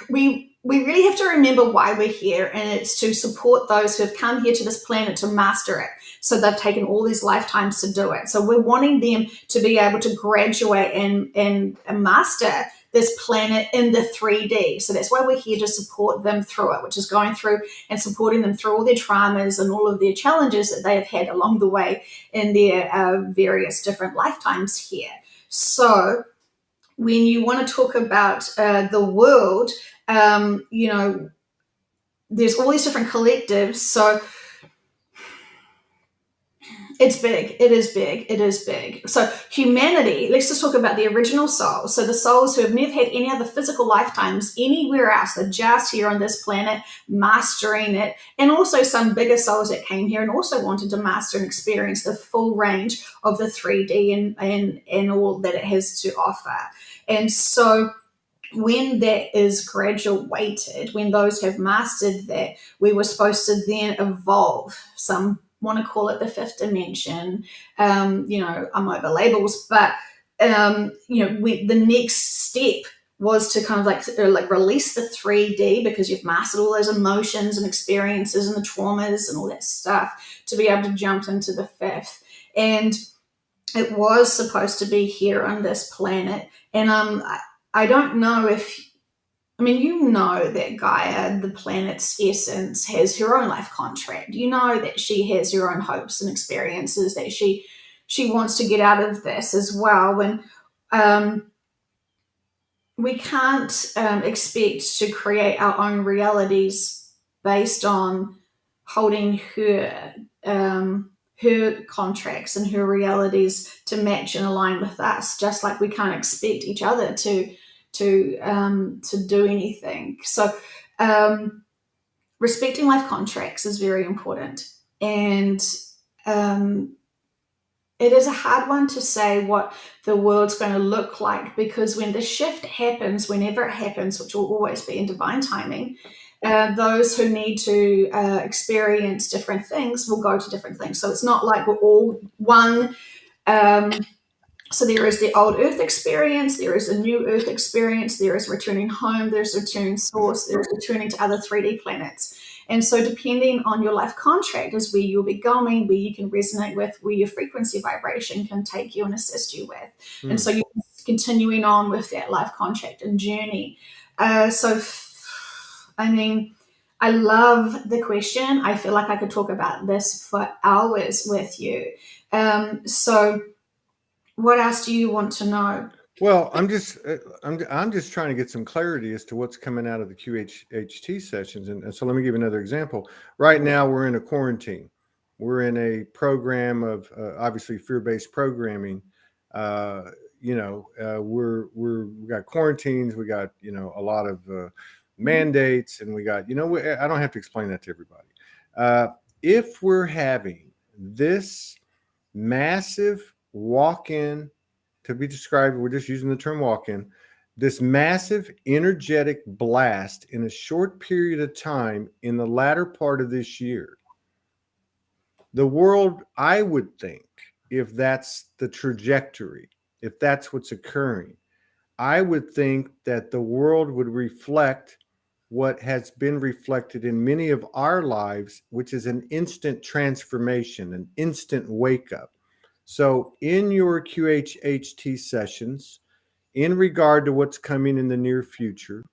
we really have to remember why we're here, and it's to support those who have come here to this planet to master it. So they've taken all these lifetimes to do it. So we're wanting them to be able to graduate and master this planet in the 3D. So that's why we're here, to support them through it, which is going through and supporting them through all their traumas and all of their challenges that they have had along the way in their various different lifetimes here. So when you want to talk about the world, you know, there's all these different collectives. So it's big. It is big. It is big. So humanity, let's just talk about the original souls. So the souls who have never had any other physical lifetimes anywhere else. They're just here on this planet, mastering it. And also some bigger souls that came here and also wanted to master and experience the full range of the 3D and all that it has to offer. And so when that is graduated, when those have mastered that, we were supposed to then evolve. Some want to call it the fifth dimension. You know, I'm over labels, but you know, the next step was to kind of like release the 3D because you've mastered all those emotions and experiences and the traumas and all that stuff to be able to jump into the fifth. And it was supposed to be here on this planet. And I don't know if, I mean, you know that Gaia, the planet's essence, has her own life contract. You know that she has her own hopes and experiences that she wants to get out of this as well. And we can't expect to create our own realities based on holding her contracts and her realities to match and align with us, just like we can't expect each other to do anything. So respecting life contracts is very important, and it is a hard one to say what the world's going to look like, because when the shift happens, whenever it happens, which will always be in divine timing, those who need to experience different things will go to different things. So it's not like we're all one. So there is the old Earth experience, there is a new Earth experience, there is returning home, there's returning source, there's returning to other 3D planets. And so depending on your life contract is where you'll be going, where you can resonate with, where your frequency vibration can take you and assist you with. And so you're continuing on with that life contract and journey. I mean, I love the question. I feel like I could talk about this for hours with you. So what else do you want to know? Well, I'm just trying to get some clarity as to what's coming out of the QHHT sessions, and so let me give you another example. Right now, we're in a quarantine. We're in a program of obviously fear-based programming. We got quarantines, we got a lot of mandates, and we got I don't have to explain that to everybody. If we're having this massive walk-in, to be described, we're just using the term walk-in, this massive energetic blast in a short period of time in the latter part of this year. The world, I would think, if that's the trajectory, if that's what's occurring, I would think that the world would reflect what has been reflected in many of our lives, which is an instant transformation, an instant wake up. So in your QHHT sessions, in regard to what's coming in the near future,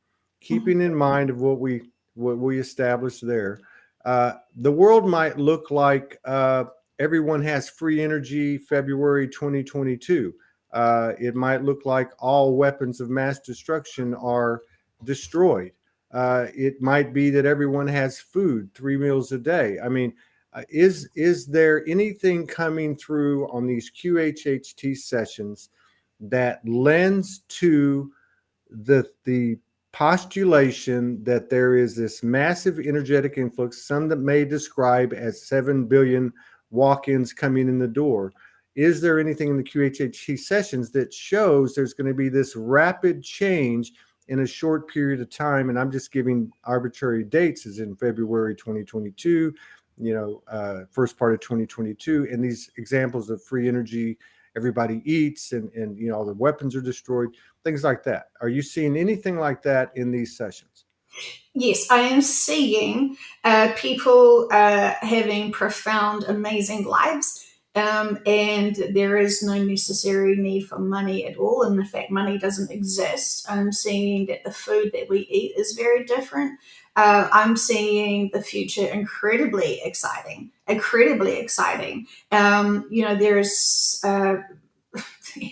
keeping in mind of what we established there, the world might look like everyone has free energy February 2022. It might look like all weapons of mass destruction are destroyed. It might be that everyone has food 3 meals a day. I mean, is there anything coming through on these QHHT sessions that lends to the postulation that there is this massive energetic influx, some that may describe as 7 billion walk-ins coming in the door? Is there anything in the QHHT sessions that shows there's going to be this rapid change in a short period of time? And I'm just giving arbitrary dates, as in February 2022, first part of 2022, and these examples of free energy, everybody eats, and all the weapons are destroyed, things like that. Are you seeing anything like that in these sessions? Yes, I am seeing people having profound, amazing lives. And there is no necessary need for money at all. And in fact, money doesn't exist. I'm seeing that the food that we eat is very different. I'm seeing the future incredibly exciting, incredibly exciting. There's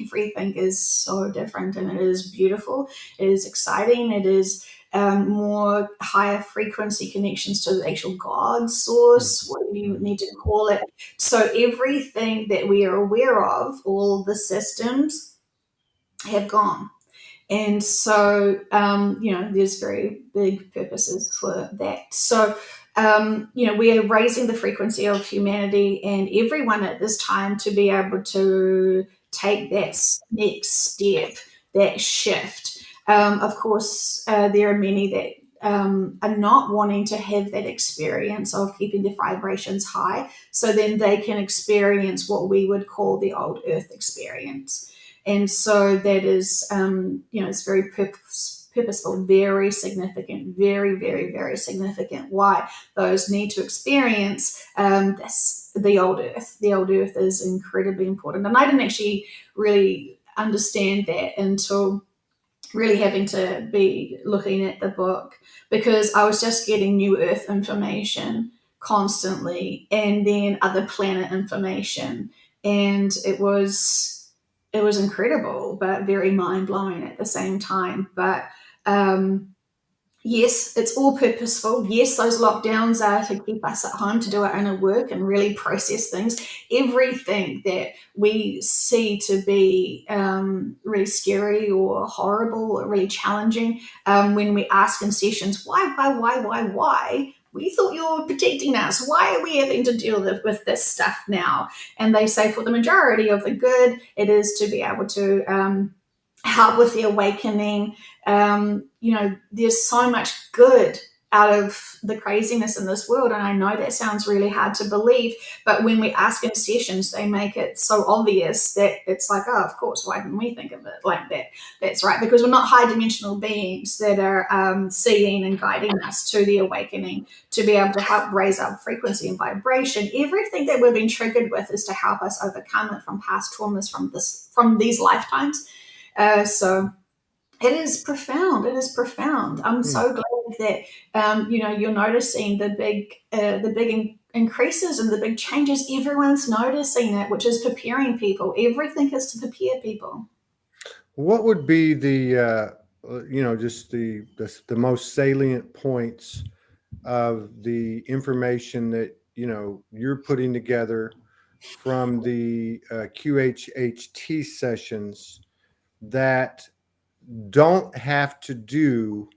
everything is so different, and it is beautiful. It is exciting. It is more higher frequency connections to the actual God source, what you need to call it. So everything that we are aware of, all the systems have gone. And so, there's very big purposes for that. So, we are raising the frequency of humanity and everyone at this time to be able to take that next step, that shift. Of course, there are many that are not wanting to have that experience of keeping their vibrations high, so then they can experience what we would call the old earth experience. And so that is, it's very purposeful, very significant, very, very, very significant. Why those need to experience the old earth. The old earth is incredibly important. And I didn't actually really understand that until really having to be looking at the book, because I was just getting new earth information constantly and then other planet information. And it was incredible, but very mind blowing at the same time. But yes, it's all purposeful. Yes, those lockdowns are to keep us at home to do our inner work and really process things. Everything that we see to be really scary or horrible or really challenging, when we ask in sessions, why? We thought you were protecting us. Why are we having to deal with this stuff now? And they say for the majority of the good, it is to be able to help with the awakening. There's so much good out of the craziness in this world. And I know that sounds really hard to believe, but when we ask in sessions, they make it so obvious that it's like, oh, of course, why didn't we think of it like that? That's right, because we're not high dimensional beings that are seeing and guiding us to the awakening, to be able to help raise our frequency and vibration. Everything that we've been triggered with is to help us overcome it from past traumas, from these lifetimes. So it is profound. It is profound. I'm so glad that you're noticing the big increases and the big changes. Everyone's noticing it, which is preparing people. Everything is to prepare people. What would be the just the most salient points of the information that you're putting together from the QHHT sessions that don't have to do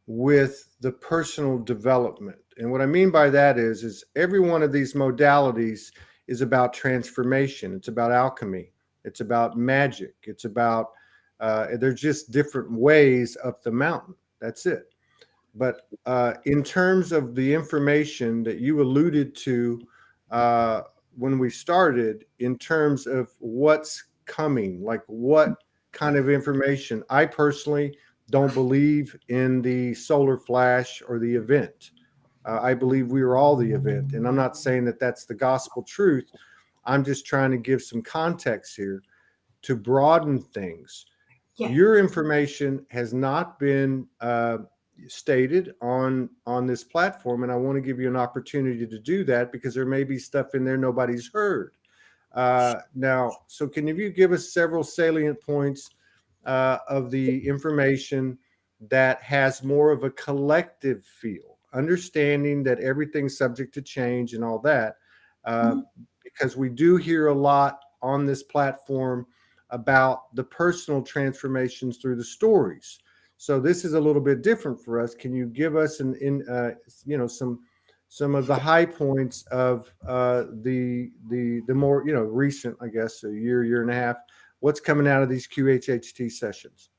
with the personal development? And what I mean by that is every one of these modalities is about transformation. It's about alchemy. It's about magic. It's about they're just different ways up the mountain. That's it. But in terms of the information that you alluded to when we started, in terms of what's coming, like what kind of information, I personally don't believe in the solar flash or the event. I believe we are all the event. And I'm not saying that that's the gospel truth. I'm just trying to give some context here to broaden things. Yeah. Your information has not been stated on this platform, and I want to give you an opportunity to do that because there may be stuff in there nobody's heard. Now, so can you give us several salient points of the information that has more of a collective feel, understanding that everything's subject to change and all that, because we do hear a lot on this platform about the personal transformations through the stories. So this is a little bit different for us. Can you give us some of the high points of the more recent, I guess, a year and a half? What's coming out of these QHHT sessions?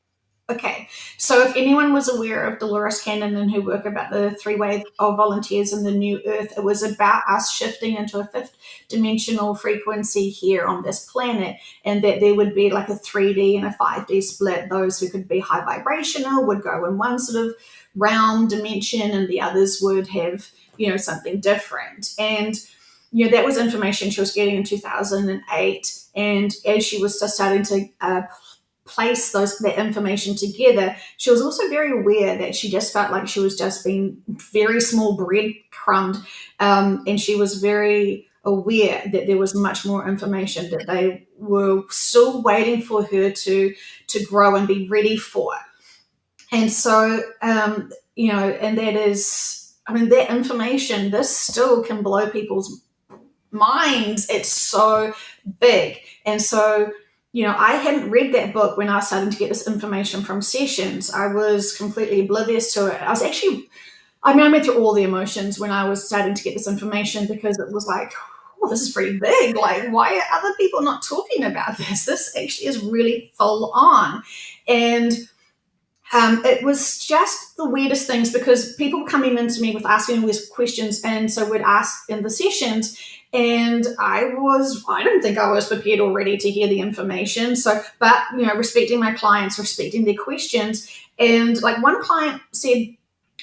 Okay, so if anyone was aware of Dolores Cannon and her work about the 3 wave of volunteers in the new earth, it was about us shifting into a 5th dimensional frequency here on this planet, and that there would be like a 3D and a 5D split. Those who could be high vibrational would go in one sort of realm dimension, and the others would have, something different. And that was information she was getting in 2008. And as she was just starting to place that information together, she was also very aware that she just felt like she was just being very small breadcrumbed, and she was very aware that there was much more information that they were still waiting for her to grow and be ready for. And so, and that is, that information, this still can blow people's minds. It's so big. And so, I hadn't read that book when I was starting to get this information from sessions. I was completely oblivious to it. I went through all the emotions when I was starting to get this information, because it was like, oh, this is pretty big. Like, why are other people not talking about this? This actually is really full on. And it was just the weirdest things, because people were coming into me with asking all these questions. And so we'd ask in the sessions, and I didn't think I was prepared or ready to hear the information. So, but, respecting my clients, respecting their questions. And like one client said,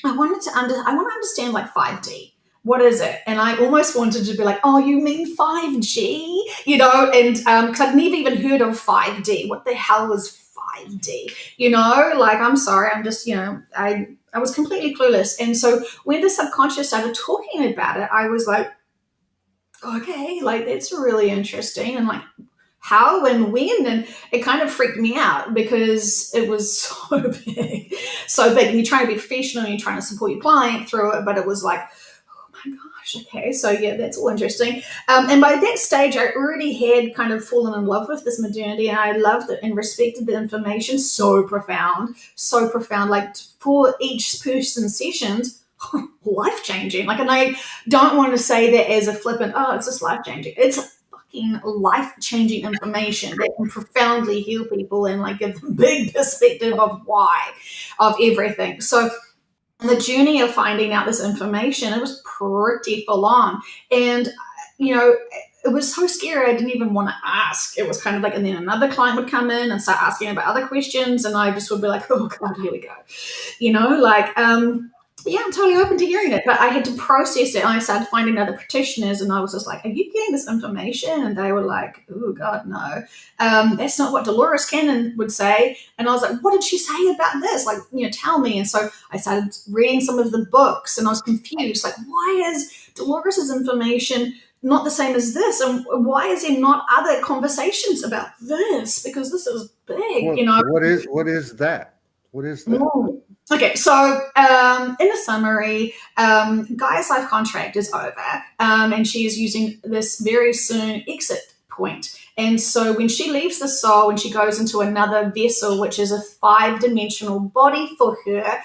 I want to understand like 5D. What is it? And I almost wanted to be like, oh, you mean 5G? And because I'd never even heard of 5D. What the hell was 5D? Like, I'm sorry, I'm just, I was completely clueless. And so when the subconscious started talking about it, I was like, okay, like that's really interesting. And like, how and when, and it kind of freaked me out, because it was so big. And you're trying to be professional and you're trying to support your client through it, but it was like, oh my gosh, okay, so yeah, that's all interesting. And by that stage, I already had kind of fallen in love with this modernity, and I loved it and respected the information. So profound, like for each person's sessions, life-changing. Like, and I don't want to say that as a flippant, oh, it's just life-changing. It's life-changing information that can profoundly heal people and like give them big perspective of why, of everything. So the journey of finding out this information, it was pretty full on. And, it was so scary, I didn't even want to ask. It was kind of like, and then another client would come in and start asking about other questions, and I just would be like, oh God, here we go. Yeah, I'm totally open to hearing it, but I had to process it. And I started finding other practitioners, and I was just like, are you getting this information? And they were like, oh God, no. That's not what Dolores Cannon would say. And I was like, what did she say about this? Like, tell me. And so I started reading some of the books, and I was confused. Like, why is Dolores's information not the same as this? And why is there not other conversations about this? Because this is big, What is that? What is that? Okay, so in a summary, Gaia's life contract is over, and she is using this very soon exit point. And so when she leaves the soul, when she goes into another vessel, which is a 5-dimensional body for her,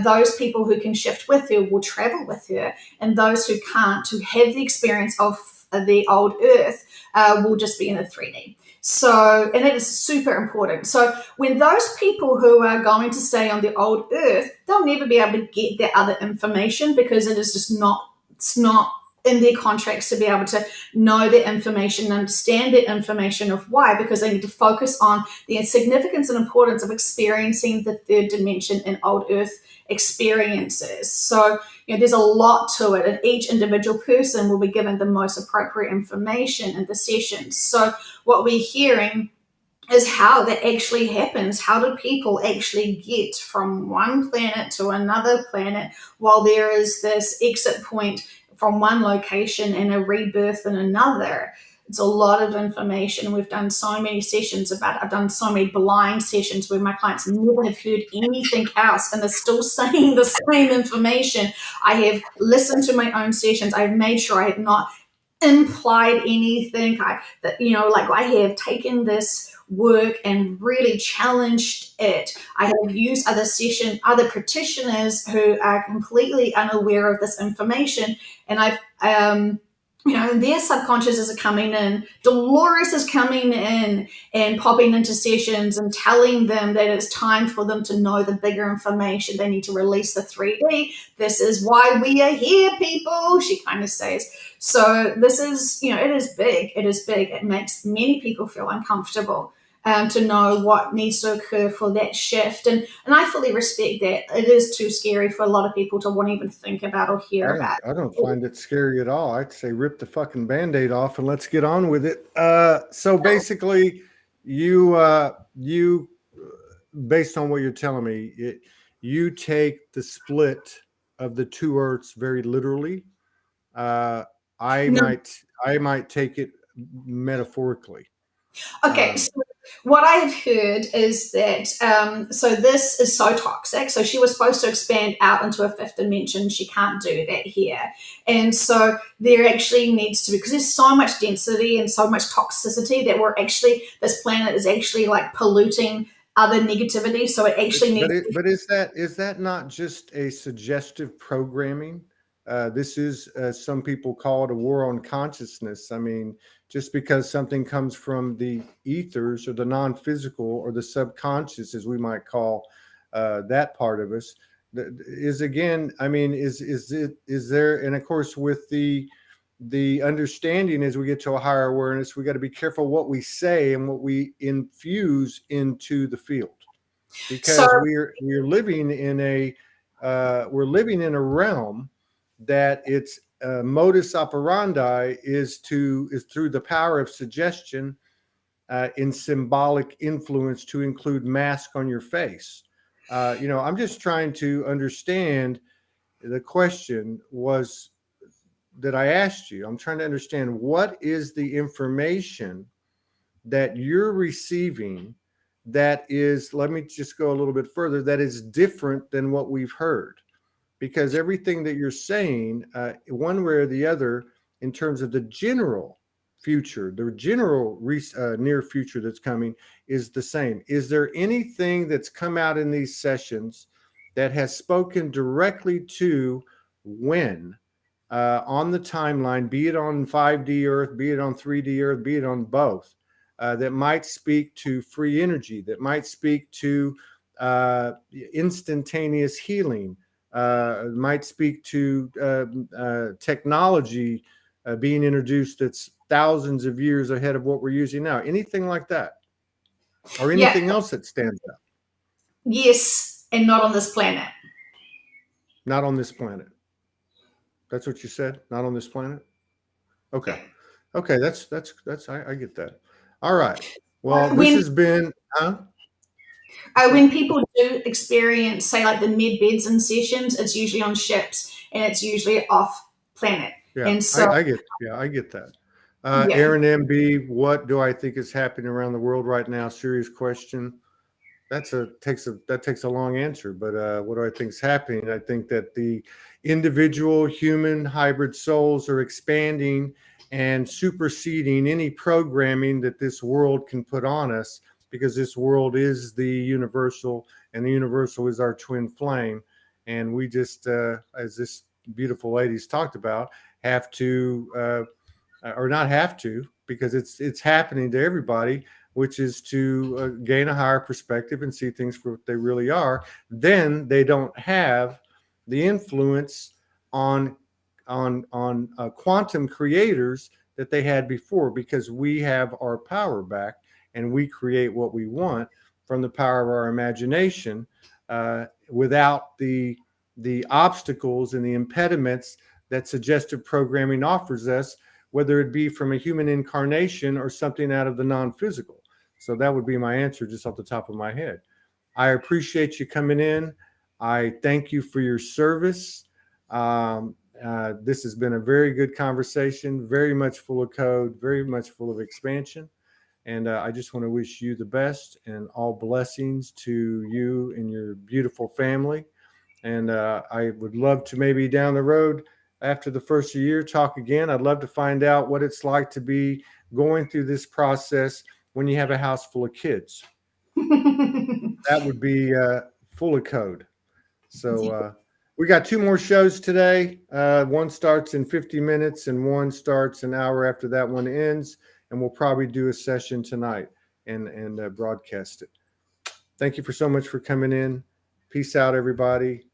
those people who can shift with her will travel with her, and those who can't, who have the experience of the old earth, will just be in the 3D. So, and that is super important. So when those people who are going to stay on the old earth, they'll never be able to get that other information, because it is just it's not in their contracts to be able to know the information and understand the information of why, because they need to focus on the significance and importance of experiencing the third dimension in old earth experiences. So, there's a lot to it, and each individual person will be given the most appropriate information in the sessions. So what we're hearing is how that actually happens. How do people actually get from one planet to another planet while there is this exit point from one location and a rebirth in another? It's a lot of information. We've done so many sessions about it. I've done so many blind sessions where my clients never have heard anything else, and they're still saying the same information. I have listened to my own sessions. I've made sure I have not implied anything. I have taken this work and really challenged it. I have used other practitioners who are completely unaware of this information, and I've their subconsciouses are coming in. Dolores is coming in and popping into sessions and telling them that it's time for them to know the bigger information. They need to release the 3D. This is why we are here, people, she kind of says. So this is, it is big. It is big. It makes many people feel uncomfortable. To know what needs to occur for that shift. And I fully respect that. It is too scary for a lot of people to want to even think about or hear about. I don't find it scary at all. I'd say rip the fucking Band-Aid off and let's get on with it. So basically, you based on what you're telling me, you take the split of the two Earths very literally. I I might take it metaphorically. Okay, so what I've heard is that so this is so toxic. So she was supposed to expand out into a fifth dimension. She can't do that here, and so there actually needs to be, because there's so much density and so much toxicity that this planet is actually like polluting other negativity. So it actually needs. But is that not just a suggestive programming? This is, some people call it, a war on consciousness. I mean, just because something comes from the ethers or the non-physical or the subconscious, as we might call that part of us, is, again, I mean, is there, and of course with the understanding, as we get to a higher awareness, we got to be careful what we say and what we infuse into the field, because we're living in a realm that its modus operandi is through the power of suggestion, in symbolic influence, to include mask on your face. I'm just trying to understand. The question was that I asked you. I'm trying to understand, what is the information that you're receiving that is, let me just go a little bit further, that is different than what we've heard? Because everything that you're saying, one way or the other, in terms of the general future, the general near future that's coming, is the same. Is there anything that's come out in these sessions that has spoken directly to when, on the timeline, be it on 5D Earth, be it on 3D Earth, be it on both, that might speak to free energy, that might speak to instantaneous healing, might speak to technology being introduced that's thousands of years ahead of what we're using now? Anything like that? Or anything else that stands out? Yes, and not on this planet. Not on this planet. That's what you said? Not on this planet? Okay. Yeah. Okay, that's I get that. All right. Well, this has been, when people do experience, say, like the med beds and sessions, it's usually on ships and it's usually off planet. Yeah, and so I get that. Aaron MB, what do I think is happening around the world right now? Serious question. That takes a long answer, but what do I think is happening? I think that the individual human hybrid souls are expanding and superseding any programming that this world can put on us, because this world is the universal, and the universal is our twin flame. And we just, as this beautiful lady's talked about, have to, or not have to, because it's happening to everybody, which is to gain a higher perspective and see things for what they really are. Then they don't have the influence on quantum creators that they had before, because we have our power back and we create what we want from the power of our imagination, without the obstacles and the impediments that suggestive programming offers us, whether it be from a human incarnation or something out of the non-physical. So that would be my answer just off the top of my head. I appreciate you coming in. I thank you for your service. This has been a very good conversation, very much full of code, very much full of expansion. And I just want to wish you the best and all blessings to you and your beautiful family. And I would love to, maybe down the road, after the first year, talk again. I'd love to find out what it's like to be going through this process when you have a house full of kids. That would be full of code. So we got 2 more shows today. One starts in 50 minutes and one starts an hour after that one ends. And we'll probably do a session tonight and broadcast it. Thank you so much for coming in. Peace out, everybody.